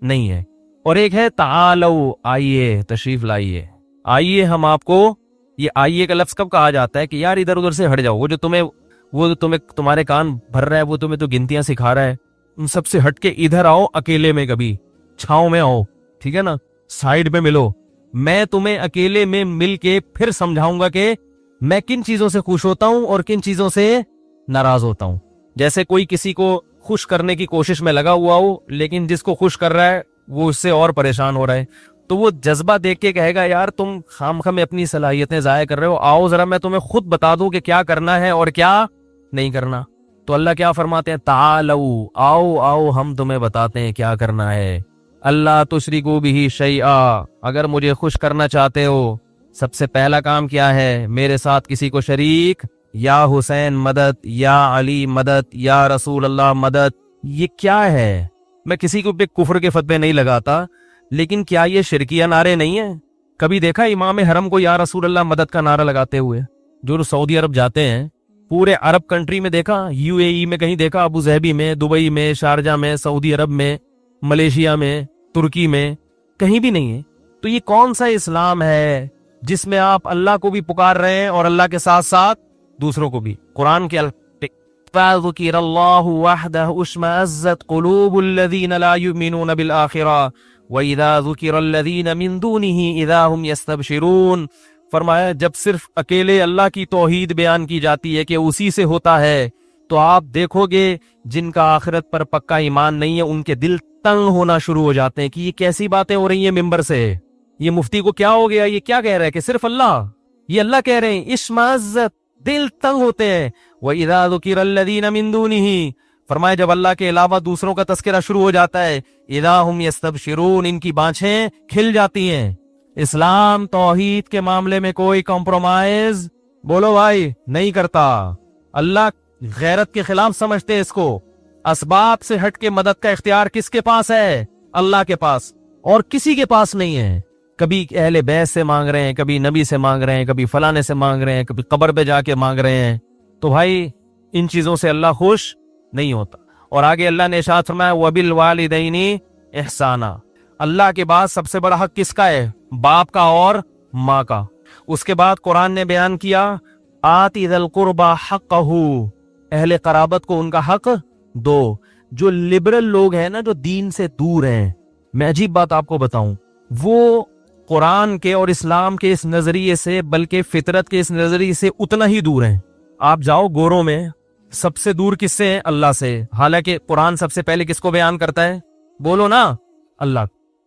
نہیں ہے۔ اور ایک ہے تعالو، آئیے تشریف لائیے، آئیے ہم آپ کو، یہ آئیے کا لفظ کب کہا جاتا ہے کہ یار ادھر ادھر سے ہٹ جاؤ، وہ جو تمہیں تمہارے کان بھر رہا ہے، وہ تمہیں تو گنتیاں سکھا رہا ہے، ان سب سے ہٹ کے ادھر آؤ، اکیلے میں کبھی چھاؤں میں آؤ، ٹھیک ہے نا، سائیڈ پہ ملو، میں تمہیں اکیلے میں مل کے پھر سمجھاؤں گا کہ میں کن چیزوں سے خوش ہوتا ہوں اور کن چیزوں سے ناراض ہوتا ہوں۔ جیسے کوئی کسی کو خوش کرنے کی کوشش میں لگا ہوا ہو، لیکن جس کو خوش کر رہا ہے وہ اس سے اور پریشان ہو رہا ہے، تو وہ جذبہ دیکھ کے کہے گا یار تم خامخواہ میں اپنی صلاحیتیں ضائع کر رہے ہو، آؤ ذرا میں تمہیں خود بتا دوں کہ کیا کرنا ہے اور کیا نہیں کرنا۔ تو اللہ کیا فرماتے ہیں، تعالو، آؤ آؤ ہم تمہیں بتاتے ہیں کیا کرنا ہے۔ اللہ تشرکو بہ شیئا، اگر مجھے خوش کرنا چاہتے ہو، سب سے پہلا کام کیا ہے، میرے ساتھ کسی کو شریک، یا حسین مدد، یا علی مدد، یا رسول اللہ مدد، یہ کیا ہے؟ میں کسی کو بھی کفر کے فتوے نہیں لگاتا، لیکن کیا یہ شرکیہ نعرے نہیں ہیں؟ کبھی دیکھا امام حرم کو یا رسول اللہ مدد کا نعرہ لگاتے ہوئے؟ جو سعودی عرب جاتے ہیں، پورے عرب کنٹری میں دیکھا، یو اے ای میں کہیں دیکھا، ابو ظہبی میں، دبئی میں، شارجہ میں، سعودی عرب میں، ملیشیا میں، ترکی میں، کہیں بھی نہیں ہے۔ تو یہ کون سا اسلام ہے جس میں آپ اللہ کو بھی پکار رہے ہیں اور اللہ کے ساتھ ساتھ دوسروں کو بھی؟ قرآن کے فَذُكِرَ اللَّهُ وَحْدَهُ اشْمَأَزَّتْ قُلُوبُ الَّذِينَ لَا يُؤْمِنُونَ بِالْآخِرَةِ وَإِذَا ذُكِرَ الَّذِينَ مِن دُونِهِ إِذَا هُمْ يَسْتَبْشِرُونَ۔ فرمایا جب صرف اکیلے اللہ کی توحید بیان کی جاتی ہے کہ اسی سے ہوتا ہے، تو آپ دیکھو گے جن کا آخرت پر پکا ایمان نہیں ہے ان کے دل تنگ ہونا شروع ہو جاتے ہیں کہ یہ کیسی باتیں ہو رہی ہیں ممبر سے، یہ مفتی کو کیا ہو گیا، یہ کیا کہہ رہا ہے کہ صرف اللہ، یہ اللہ کہہ رہے ہیں، اشمئزت، دل تنگ ہوتے ہیں۔ وَإِذَا ذُكِرَ الَّذِينَ مِن دُونِهِ، فرمایا جب اللہ کے علاوہ دوسروں کا تذکرہ شروع ہو جاتا ہے، اِذَا هُمْ يَسْتَبْشِرُونَ، ان کی بانچھیں کھل جاتی ہیں۔ اسلام توحید کے معاملے میں کوئی کمپرومائز، بولو بھائی، نہیں کرتا۔ اللہ غیرت کے خلاف سمجھتے ہیں اس کو۔ اسباب سے ہٹ کے مدد کا اختیار کس کے پاس ہے؟ اللہ کے پاس، اور کسی کے پاس نہیں ہے۔ کبھی اہل بیت سے مانگ رہے ہیں، کبھی نبی سے مانگ رہے ہیں، کبھی فلانے سے مانگ رہے ہیں، کبھی قبر پہ جا کے مانگ رہے ہیں، تو بھائی ان چیزوں سے اللہ خوش نہیں ہوتا۔ اور آگے اللہ نے ارشاد فرمایا وَبِالْوَالِدَيْنِ احسانا، اللہ کے بعد سب سے بڑا حق کس کا ہے؟ باپ کا اور ماں کا۔ اس کے بعد قرآن نے بیان کیا آتِ ذِی الْقُرْبَى حَقَّهُ، اہل قرابت کو ان کا حق دو۔ جو لبرل لوگ ہیں نا، جو دین سے دور ہیں، میں عجیب بات آپ کو بتاؤں، وہ قرآن کے اور اسلام کے اس نظریے سے بلکہ فطرت کے اس نظریے سے اتنا ہی دور ہیں۔ آپ جاؤ گوروں میں، سب سے دور کس سے ہیں؟ اللہ سے، حالانکہ قرآن سب سے پہلے کس کو بیان کرتا ہے؟ بولو نا، اللہ۔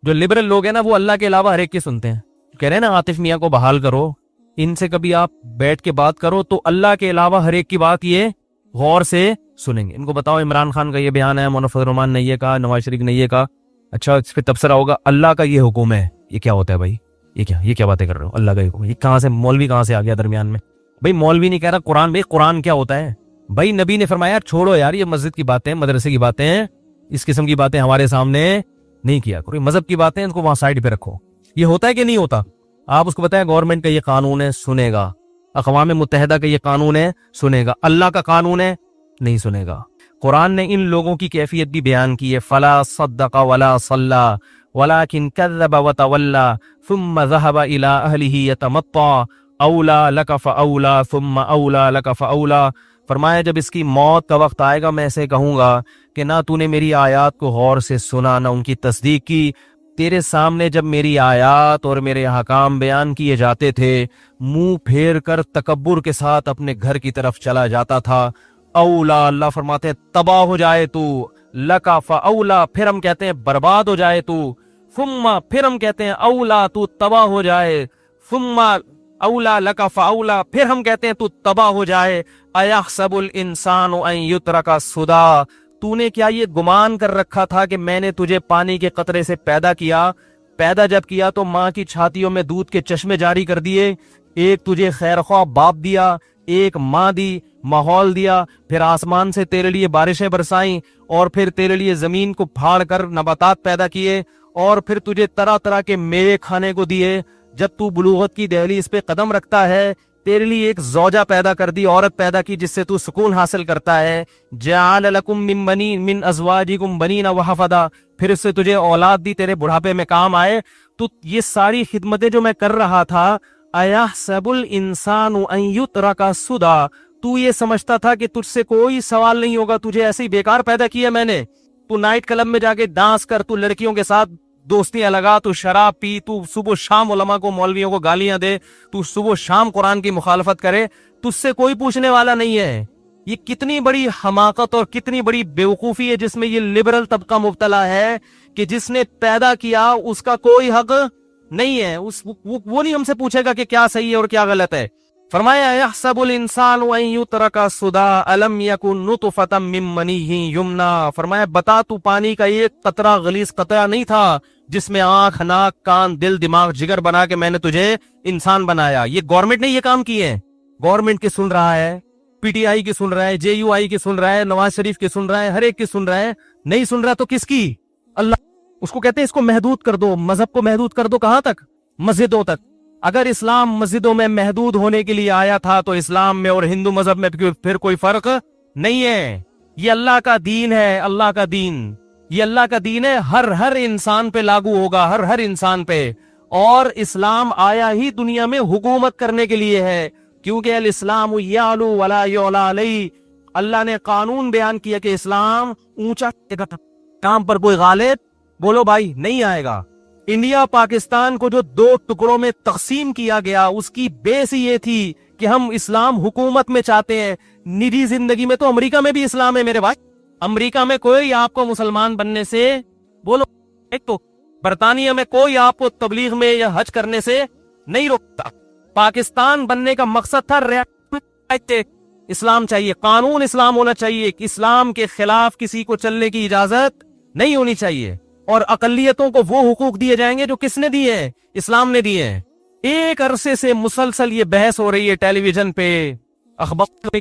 جو لبرل لوگ ہیں نا، وہ اللہ کے علاوہ ہر ایک کی سنتے ہیں۔ کہہ رہے ہیں نا عاطف میاں کو بحال کرو، ان سے کبھی آپ بیٹھ کے بات کرو تو اللہ کے علاوہ ہر ایک کی بات یہ غور سے سنیں گے۔ ان کو بتاؤ عمران خان کا یہ بیان ہے، منفذ الرحمان نے یہ کہا، نواز شریف نے یہ کہا، اچھا اس پہ تبصرہ ہوگا اللہ کا یہ حکم ہے، یہ کیا ہوتا ہے بھائی؟ یہ کیا باتیں کر رہے ہو؟ اللہ کا حکم، یہ کہاں سے مولوی کہاں سے آ گیا درمیان میں؟ بھائی مولوی نہیں کہہ رہا قرآن، بھائی قرآن کیا ہوتا ہے؟ بھائی نبی نے فرمایا یار چھوڑو یار یہ مسجد کی باتیں، مدرسے کی باتیں، اس قسم کی باتیں ہمارے سامنے نہیں کیا کرو، مذہب کی باتیں ان کو وہاں سائڈ پہ رکھو۔ یہ ہوتا ہے کہ نہیں ہوتا؟ آپ اس کو بتائیں گورنمنٹ کا یہ قانون ہے، سنے گا، اقوام متحدہ کا یہ قانون ہے، سنے گا، اللہ کا قانون ہے، نہیں سنے گا۔ قرآن نے ان لوگوں کی کیفیت بھی بیان کی ہے، فلا صدق ولا صلی ولكن كذب وتولى ثم ذهب الى اهله يتمطى اولى لك فاولى ثم اولى لك فاولى۔ فرمایا جب اس کی موت کا وقت آئے گا میں اسے کہوں گا کہ نہ تو نے میری آیات کو غور سے سنا نہ ان کی تصدیق کی، تیرے سامنے جب میری آیات اور میرے احکام بیان کیے جاتے تھے منہ پھیر کر تکبر کے ساتھ اپنے گھر کی طرف چلا جاتا تھا۔ اولا، اللہ فرماتے ہیں تباہ ہو جائے تو، لکا فاولا، پھر ہم کہتے ہیں برباد ہو جائے تو، ثم، پھر ہم کہتے ہیں اولا، تو تباہ ہو جائے، ثم اولا لک فاولا، پھر ہم کہتے ہیں تو تباہ ہو جائے. ایحسب الانسان ان یترک سدی، تو نے کیا یہ گمان کر رکھا تھا کہ میں نے تجھے پانی کے قطرے سے پیدا کیا؟ پیدا جب کیا تو ماں کی چھاتیوں میں دودھ کے چشمے جاری کر دیے، ایک تجھے خیرخواہ باپ دیا، ایک ماں دی، ماحول دیا، پھر آسمان سے تیرے لیے بارشیں برسائیں، اور پھر تیرے لیے زمین کو پھاڑ کر نباتات پیدا کیے، اور پھر تجھے طرح طرح کے میوے کھانے کو دیے. جب تو بلوغت کی دہلیز پہ قدم رکھتا ہے تیرے لیے ایک زوجہ پیدا کر دی، عورت پیدا کی جس سے تو سکون حاصل کرتا ہے. جعل لکم من بنین من ازواجکم بنین وحفدا، پھر اس سے تجھے اولاد دی تیرے بڑھاپے میں کام آئے. تو یہ ساری خدمتیں جو میں کر رہا تھا، ایحسب الانسان ان یترک سدی، تو یہ سمجھتا تھا کہ تجھ سے کوئی سوال نہیں ہوگا، تجھے ایسے ہی بیکار پیدا کیا میں نے. تو نائٹ کلب میں جا کے ڈانس کر، تو لڑکیوں کے ساتھ دوستیاں لگا، تو شراب پی، تو صبح شام علماء کو مولویوں کو گالیاں دے، تو صبح شام قرآن کی مخالفت کرے، تجھ سے کوئی پوچھنے والا نہیں ہے. یہ کتنی بڑی حماقت اور کتنی بڑی بیوقوفی ہے جس میں یہ لبرل طبقہ مبتلا ہے کہ جس نے پیدا کیا اس کا کوئی حق نہیں ہے. وہ نہیں ہم سے پوچھے گا کہ کیا صحیح ہے اور کیا غلط ہے. فرمایا یحسب الانسان ان یترک سدی الم یکن نطفۃ من منی یمنی، فرمایا بتا تو پانی کا ایک قطرہ غلیظ قطرہ نہیں تھا جس میں آنکھ، ناک، کان، دل، دماغ، جگر بنا کے میں نے تجھے انسان بنایا. یہ گورنمنٹ نے یہ کام کیے، گورنمنٹ کی سن رہا ہے، پی ٹی آئی کی سن رہا ہے، جے یو آئی کی سن رہا ہے، نواز شریف کی سن رہا ہے، ہر ایک کی سن رہا ہے. نہیں سن رہا تو کس کی؟ اللہ. اس کو کہتے ہیں اس کو محدود کر دو، مذہب کو محدود کر دو. کہاں تک؟ مسجدوں تک. اگر اسلام مسجدوں میں محدود ہونے کے لیے آیا تھا تو اسلام میں اور ہندو مذہب میں پھر کوئی فرق نہیں ہے. یہ اللہ کا دین ہے، اللہ کا دین، یہ اللہ کا دین ہے، ہر انسان پہ لاگو ہوگا، ہر انسان پہ. اور اسلام آیا ہی دنیا میں حکومت کرنے کے لیے ہے، کیونکہ الاسلام یعلو ولا یعلی علیہ. اللہ نے قانون بیان کیا کہ اسلام اونچا کام پر کوئی غالب بولو بھائی نہیں آئے گا. انڈیا پاکستان کو جو دو ٹکڑوں میں تقسیم کیا گیا اس کی بیس یہ تھی کہ ہم اسلام حکومت میں چاہتے ہیں. نجی زندگی میں تو امریکہ میں بھی اسلام ہے میرے بھائی. امریکہ میں کوئی آپ کو مسلمان بننے سے بولو، ایک تو برطانیہ میں کوئی آپ کو تبلیغ میں یا حج کرنے سے نہیں روکتا. پاکستان بننے کا مقصد تھا اسلام چاہیے، قانون اسلام ہونا چاہیے، اسلام کے خلاف کسی کو چلنے کی اجازت نہیں ہونی چاہیے، اور اقلیتوں کو وہ حقوق دیے جائیں گے جو کس نے دیے ہیں؟ اسلام نے دیے ہیں. ایک عرصے سے مسلسل یہ بحث ہو رہی ہے ٹیلی ویژن پہ، اخبار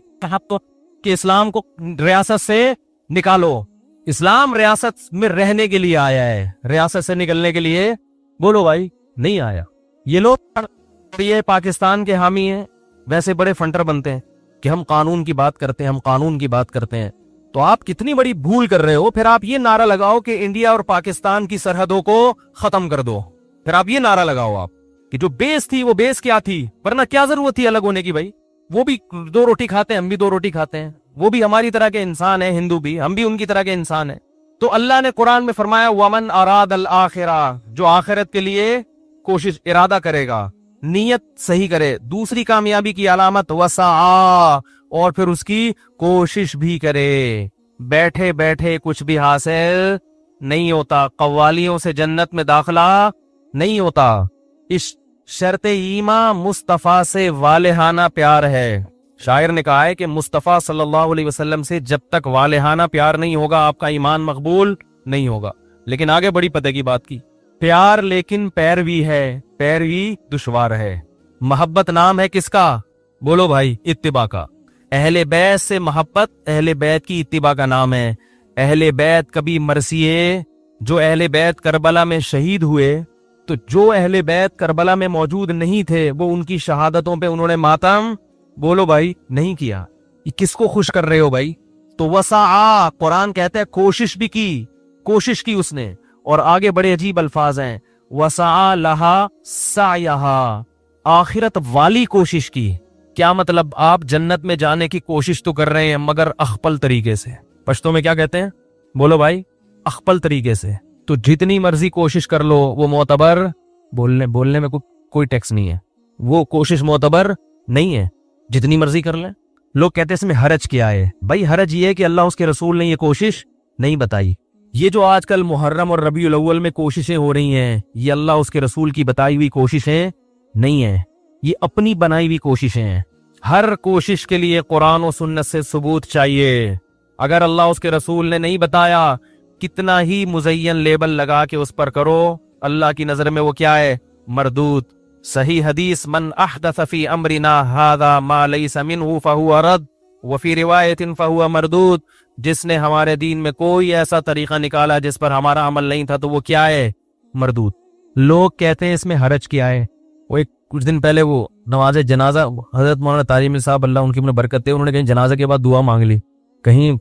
کہ اسلام کو ریاست سے نکالو. اسلام ریاست میں رہنے کے لیے آیا ہے، ریاست سے نکلنے کے لیے بولو بھائی نہیں آیا. یہ لوگ یہ پاکستان کے حامی ہیں، ویسے بڑے فنٹر بنتے ہیں کہ ہم قانون کی بات کرتے ہیں، ہم قانون کی بات کرتے ہیں. تو آپ کتنی بڑی بھول کر رہے ہو. پھر آپ یہ نعرہ لگاؤ کہ انڈیا اور پاکستان کی سرحدوں کو ختم کر دو، پھر آپ یہ نعرہ لگاؤ آپ کہ جو بیس تھی وہ بیس کیا تھی، ورنہ کیا ضرورت تھی الگ ہونے کی بھائی. وہ بھی دو روٹی کھاتے ہیں، ہم بھی دو روٹی کھاتے ہیں، وہ بھی ہماری طرح کے انسان ہیں، ہندو بھی، ہم بھی ان کی طرح کے انسان ہیں. تو اللہ نے قرآن میں فرمایا وَمَنْ أَرَادَ الْآخِرَةَ، جو آخرت کے لیے کوشش ارادہ کرے گا، نیت صحیح کرے. دوسری کامیابی کی علامت وَسَعَى، اور پھر اس کی کوشش بھی کرے. بیٹھے بیٹھے کچھ بھی حاصل نہیں ہوتا، قوالیوں سے جنت میں داخلہ نہیں ہوتا. اس شرط ایمان مصطفیٰ سے والہانہ پیار ہے. شاعر نے کہا ہے کہ مصطفیٰ صلی اللہ علیہ وسلم سے جب تک والہانہ پیار نہیں ہوگا آپ کا ایمان مقبول نہیں ہوگا. لیکن آگے بڑی پتہ کی بات کی، پیار لیکن پیروی ہے، پیروی دشوار ہے. محبت نام ہے کس کا؟ بولو بھائی اتباع کا. اہل بیت سے محبت اہل بیت کی اتباع کا نام ہے. اہل بیت کبھی مرثیے، جو اہل بیت کربلا میں شہید ہوئے، تو جو اہل بیت کربلا میں موجود نہیں تھے وہ ان کی شہادتوں پہ انہوں نے ماتم بولو بھائی نہیں کیا. یہ کس کو خوش کر رہے ہو بھائی؟ تو وسعا، قرآن کہتا ہے کوشش بھی کی، کوشش کی اس نے. اور آگے بڑے عجیب الفاظ ہیں، وسعا لہا سعیہا، آخرت والی کوشش کی. کیا مطلب؟ آپ جنت میں جانے کی کوشش تو کر رہے ہیں مگر اخپل طریقے سے. پشتو میں کیا کہتے ہیں بولو بھائی؟ اخپل طریقے سے. تو جتنی مرضی کوشش کر لو وہ معتبر، بولنے میں کوئی ٹیکس نہیں ہے، وہ کوشش معتبر نہیں ہے، جتنی مرضی کر لیں. لوگ کہتے ہیں اس میں حرج کیا ہے. بھائی حرج یہ ہے کہ اللہ اس کے رسول نے یہ کوشش نہیں بتائی. یہ جو آج کل محرم اور ربیع الاول میں کوششیں ہو رہی ہیں، یہ اللہ اس کے رسول کی بتائی ہوئی کوششیں نہیں ہیں. یہ اپنی بنائی ہوئی کوششیں ہیں. ہر کوشش کے لیے قرآن و سنت سے ثبوت چاہیے. اگر اللہ اس کے رسول نے نہیں بتایا، کتنا ہی مزین لیبل لگا کے اس پر کرو، اللہ کی نظر میں وہ کیا ہے؟ مردود. صحیح حدیث، من احدث فی امرنا ھذا ما لیس منہ فہو رد وفی روایت فہو مردود. جس نے ہمارے دین میں کوئی ایسا طریقہ نکالا جس پر ہمارا عمل نہیں تھا تو وہ کیا ہے؟ مردود. لوگ کہتے ہیں اس میں حرج کیا ہے. وہ ایک کچھ دن پہلے وہ نماز جنازہ، حضرت مولانا طارمی صاحب اللہ ان کی برکت ہے، انہوں نے کہیں جنازہ کے بعد دعا مانگ لی. کہیں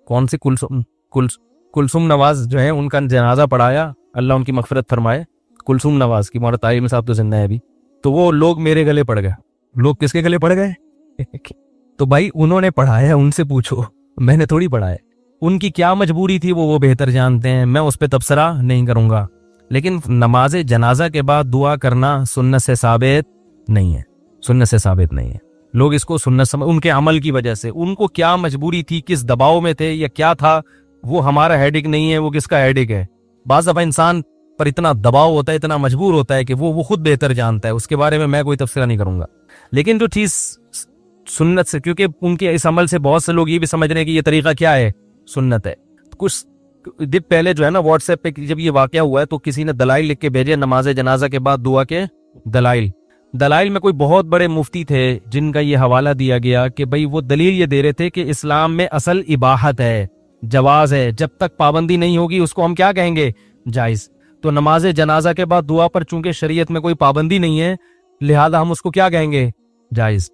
کون سی کلثوم نواز جو ہے ان کا جنازہ پڑھایا، اللہ ان کی مغفرت فرمائے. کلثوم نواز کی، مولانا طارمی صاحب تو زندہ ہے ابھی. تو وہ لوگ میرے گلے پڑ گئے. لوگ کس کے گلے پڑ گئے؟ تو بھائی انہوں نے پڑھایا، ان سے پوچھو، میں نے تھوڑی پڑھایا. ان کی کیا مجبوری تھی وہ بہتر جانتے ہیں، میں اس پہ تبصرہ نہیں کروں گا. لیکن نماز جنازہ کے بعد دعا کرنا سنت سے ثابت نہیں ہے. سنت سے ثابت نہیں ہے. لوگ اس کو سنت ان کے عمل کی وجہ سے، ان کو کیا مجبوری تھی، کس دباؤ میں تھے یا کیا تھا، وہ ہمارا ہیڈک نہیں ہے، وہ کس کا ہیڈک ہے. بعض دفعہ انسان پر اتنا دباؤ ہوتا ہے، اتنا مجبور ہوتا ہے کہ وہ خود بہتر جانتا ہے. اس کے بارے میں کوئی تبصرہ نہیں کروں گا. لیکن جو چیز سنت سے، کیونکہ ان کے اس عمل سے بہت سے لوگ یہ بھی سمجھ رہے ہیں کہ یہ طریقہ کیا ہے؟ سنت ہے. کچھ دن پہلے جو ہے نا واٹس ایپ پہ جب یہ واقعہ ہوا ہے تو کسی نے دلائل لکھ کے بھیجے نماز جنازہ کے بعد دعا کے دلائل میں کوئی بہت بڑے مفتی تھے جن کا یہ حوالہ دیا گیا کہ بھئی وہ دلیل یہ دے رہے تھے کہ اسلام میں اصل اباحت ہے، جواز ہے. جب تک پابندی نہیں ہوگی اس کو ہم کیا کہیں گے؟ جائز. تو نماز جنازہ کے بعد دعا پر چونکہ شریعت میں کوئی پابندی نہیں ہے، لہذا ہم اس کو کیا کہیں گے؟ جائز.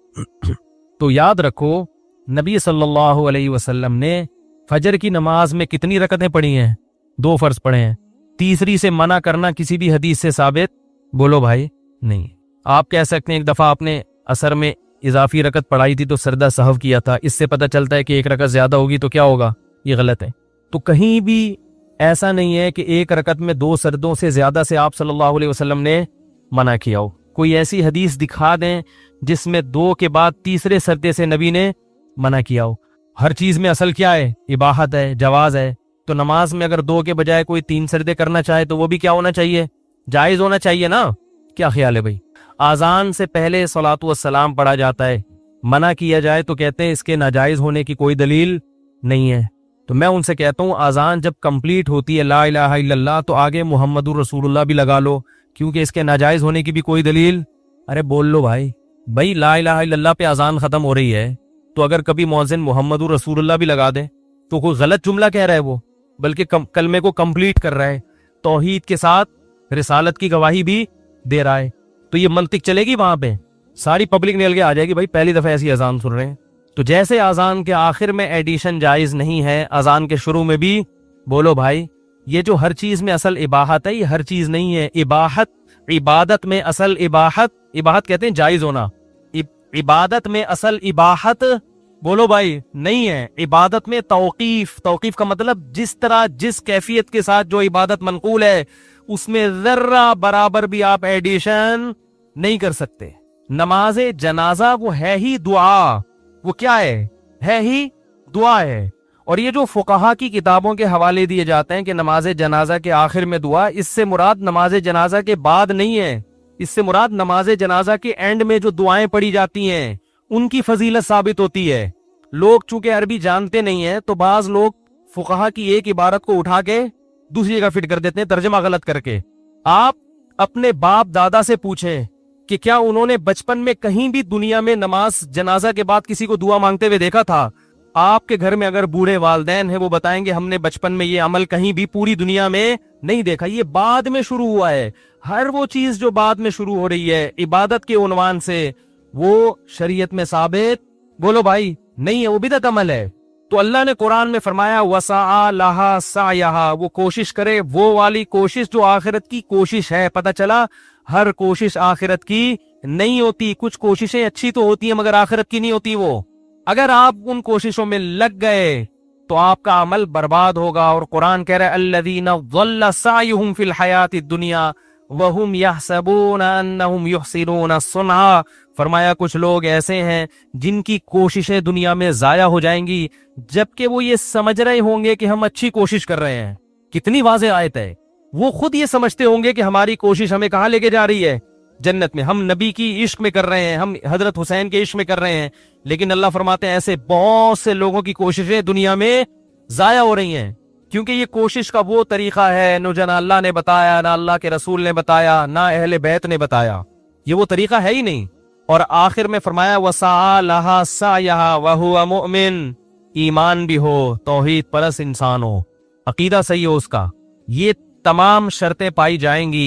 تو یاد رکھو نبی صلی اللہ علیہ وسلم نے فجر کی نماز میں کتنی رکعتیں پڑھی ہیں؟ 2 فرض پڑھے ہیں. تیسری سے منع کرنا کسی بھی حدیث سے ثابت بولو بھائی نہیں. آپ کہہ سکتے ہیں ایک دفعہ آپ نے عصر میں اضافی رکعت پڑھائی تھی تو سردہ سہو کیا تھا، اس سے پتہ چلتا ہے کہ 1 رکعت زیادہ ہوگی تو کیا ہوگا؟ یہ غلط ہے. تو کہیں بھی ایسا نہیں ہے کہ 1 رکعت میں 2 سردوں سے زیادہ سے آپ صلی اللہ علیہ وسلم نے منع کیا ہو. کوئی ایسی حدیث دکھا دیں جس میں 2 کے بعد تیسرے سردے سے نبی نے منع کیا ہو. ہر چیز میں اصل کیا ہے؟ اباحت ہے، جواز ہے. تو نماز میں اگر 2 کے بجائے کوئی 3 سردے کرنا چاہے تو وہ بھی کیا ہونا چاہیے؟ جائز ہونا چاہیے نا. کیا خیال ہے بھائی؟ آذان سے پہلے صلاۃ والسلام پڑھا جاتا ہے، منع کیا جائے تو کہتے ہیں اس کے ناجائز ہونے کی کوئی دلیل نہیں ہے. تو میں ان سے کہتا ہوں آذان جب کمپلیٹ ہوتی ہے لا الہ الا اللہ تو آگے محمد الرسول اللہ بھی لگا لو، کیونکہ اس کے ناجائز ہونے کی بھی کوئی دلیل. ارے بول لو بھائی لا الہ الا اللہ پہ آذان ختم ہو رہی ہے تو اگر کبھی مؤذن محمد الرسول اللہ بھی لگا دے تو کوئی غلط جملہ کہہ رہا ہے وہ، بلکہ کلمے کو کمپلیٹ کر رہا ہے، توحید کے ساتھ رسالت کی گواہی بھی دے رہا ہے. تو یہ منطق چلے گی وہاں پہ، ساری پبلک نکل کے آ جائے گی بھائی پہلی دفعہ ایسی اذان سن رہے ہیں. تو جیسے اذان کے آخر میں ایڈیشن جائز نہیں ہے، اذان کے شروع میں بھی بولو بھائی. یہ جو ہر چیز میں اصل اباحت ہے، یہ ہر چیز نہیں ہے. عبادت میں اصل اباحت کہتے ہیں جائز ہونا. عبادت میں اصل اباحت بولو بھائی نہیں ہے. عبادت میں توقیف کا مطلب جس طرح جس کیفیت کے ساتھ جو عبادت منقول ہے اس میں ذرہ برابر بھی آپ ایڈیشن نہیں کر سکتے. نماز جنازہ وہ ہے ہی دعا، وہ کیا ہے ہی دعا ہے. اور یہ جو فقہا کی کتابوں کے حوالے دیے جاتے ہیں کہ نماز جنازہ کے آخر میں دعا، اس سے مراد نماز جنازہ کے بعد نہیں ہے، اس سے مراد نماز جنازہ کے اینڈ میں جو دعائیں پڑھی جاتی ہیں ان کی فضیلت ثابت ہوتی ہے. لوگ چونکہ عربی جانتے نہیں ہیں تو بعض لوگ فقہا کی ایک عبارت کو اٹھا کے دوسری جگہ فٹ کر دیتے ہیں ترجمہ غلط کر کے. آپ اپنے باپ دادا سے پوچھیں کہ کیا انہوں نے بچپن میں کہیں بھی دنیا میں نماز جنازہ کے بعد کسی کو دعا مانگتے ہوئے دیکھا تھا؟ آپ کے گھر میں اگر بوڑھے والدین ہیں وہ بتائیں گے ہم نے بچپن میں یہ عمل کہیں بھی پوری دنیا میں نہیں دیکھا. یہ بعد میں شروع ہوا ہے. ہر وہ چیز جو بعد میں شروع ہو رہی ہے عبادت کے عنوان سے وہ شریعت میں ثابت بولو بھائی نہیں ہے، وہ بدعت عمل ہے. تو اللہ نے قرآن میں فرمایا وَسَعَى لَهَا سَعْيَهَا، وہ کوشش کرے وہ والی کوشش جو آخرت کی کوشش ہے. پتہ چلا ہر کوشش آخرت کی نہیں ہوتی. کچھ کوششیں اچھی تو ہوتی ہیں مگر آخرت کی نہیں ہوتی. وہ اگر آپ ان کوششوں میں لگ گئے تو آپ کا عمل برباد ہوگا. اور قرآن کہہ رہا ہے الَّذِينَ ضَلَّ سَعْيُهُمْ فِي الْحَيَاةِ الدُّنْيَا وَهُمْ يَحْسَبُونَ أَنَّهُمْ يُحْسِنُونَ صُنْعًا. فرمایا کچھ لوگ ایسے ہیں جن کی کوششیں دنیا میں ضائع ہو جائیں گی جبکہ وہ یہ سمجھ رہے ہوں گے کہ ہم اچھی کوشش کر رہے ہیں. کتنی واضح آیت ہے. وہ خود یہ سمجھتے ہوں گے کہ ہماری کوشش ہمیں کہاں لے کے جا رہی ہے؟ جنت میں. ہم نبی کی عشق میں کر رہے ہیں, ہم حضرت حسین کے عشق میں کر رہے ہیں, لیکن اللہ فرماتے ہیں ایسے بہت سے لوگوں کی کوششیں دنیا میں ضائع ہو رہی ہیں, کیونکہ یہ کوشش کا وہ طریقہ ہے نہ جنا اللہ نے بتایا, نہ اللہ کے رسول نے بتایا, نہ اہل بیت نے بتایا. یہ وہ طریقہ ہے ہی نہیں. اور آخر میں فرمایا وَسَعَى لَهَا سَعْيَهَا وَهُوَ مُؤْمِن, ایمان بھی ہو, توحید پرس انسان ہو, عقیدہ صحیح ہو اس کا, یہ تمام شرطیں پائی جائیں گی.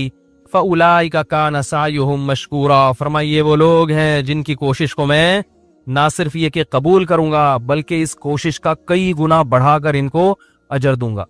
فَأُولَٰئِكَ كَانَ سَعْيُهُمْ مَشْكُورًا, فرمایا یہ وہ لوگ ہیں جن کی کوشش کو میں نہ صرف یہ کہ قبول کروں گا, بلکہ اس کوشش کا کئی گنا بڑھا کر ان کو اجر دوں گا.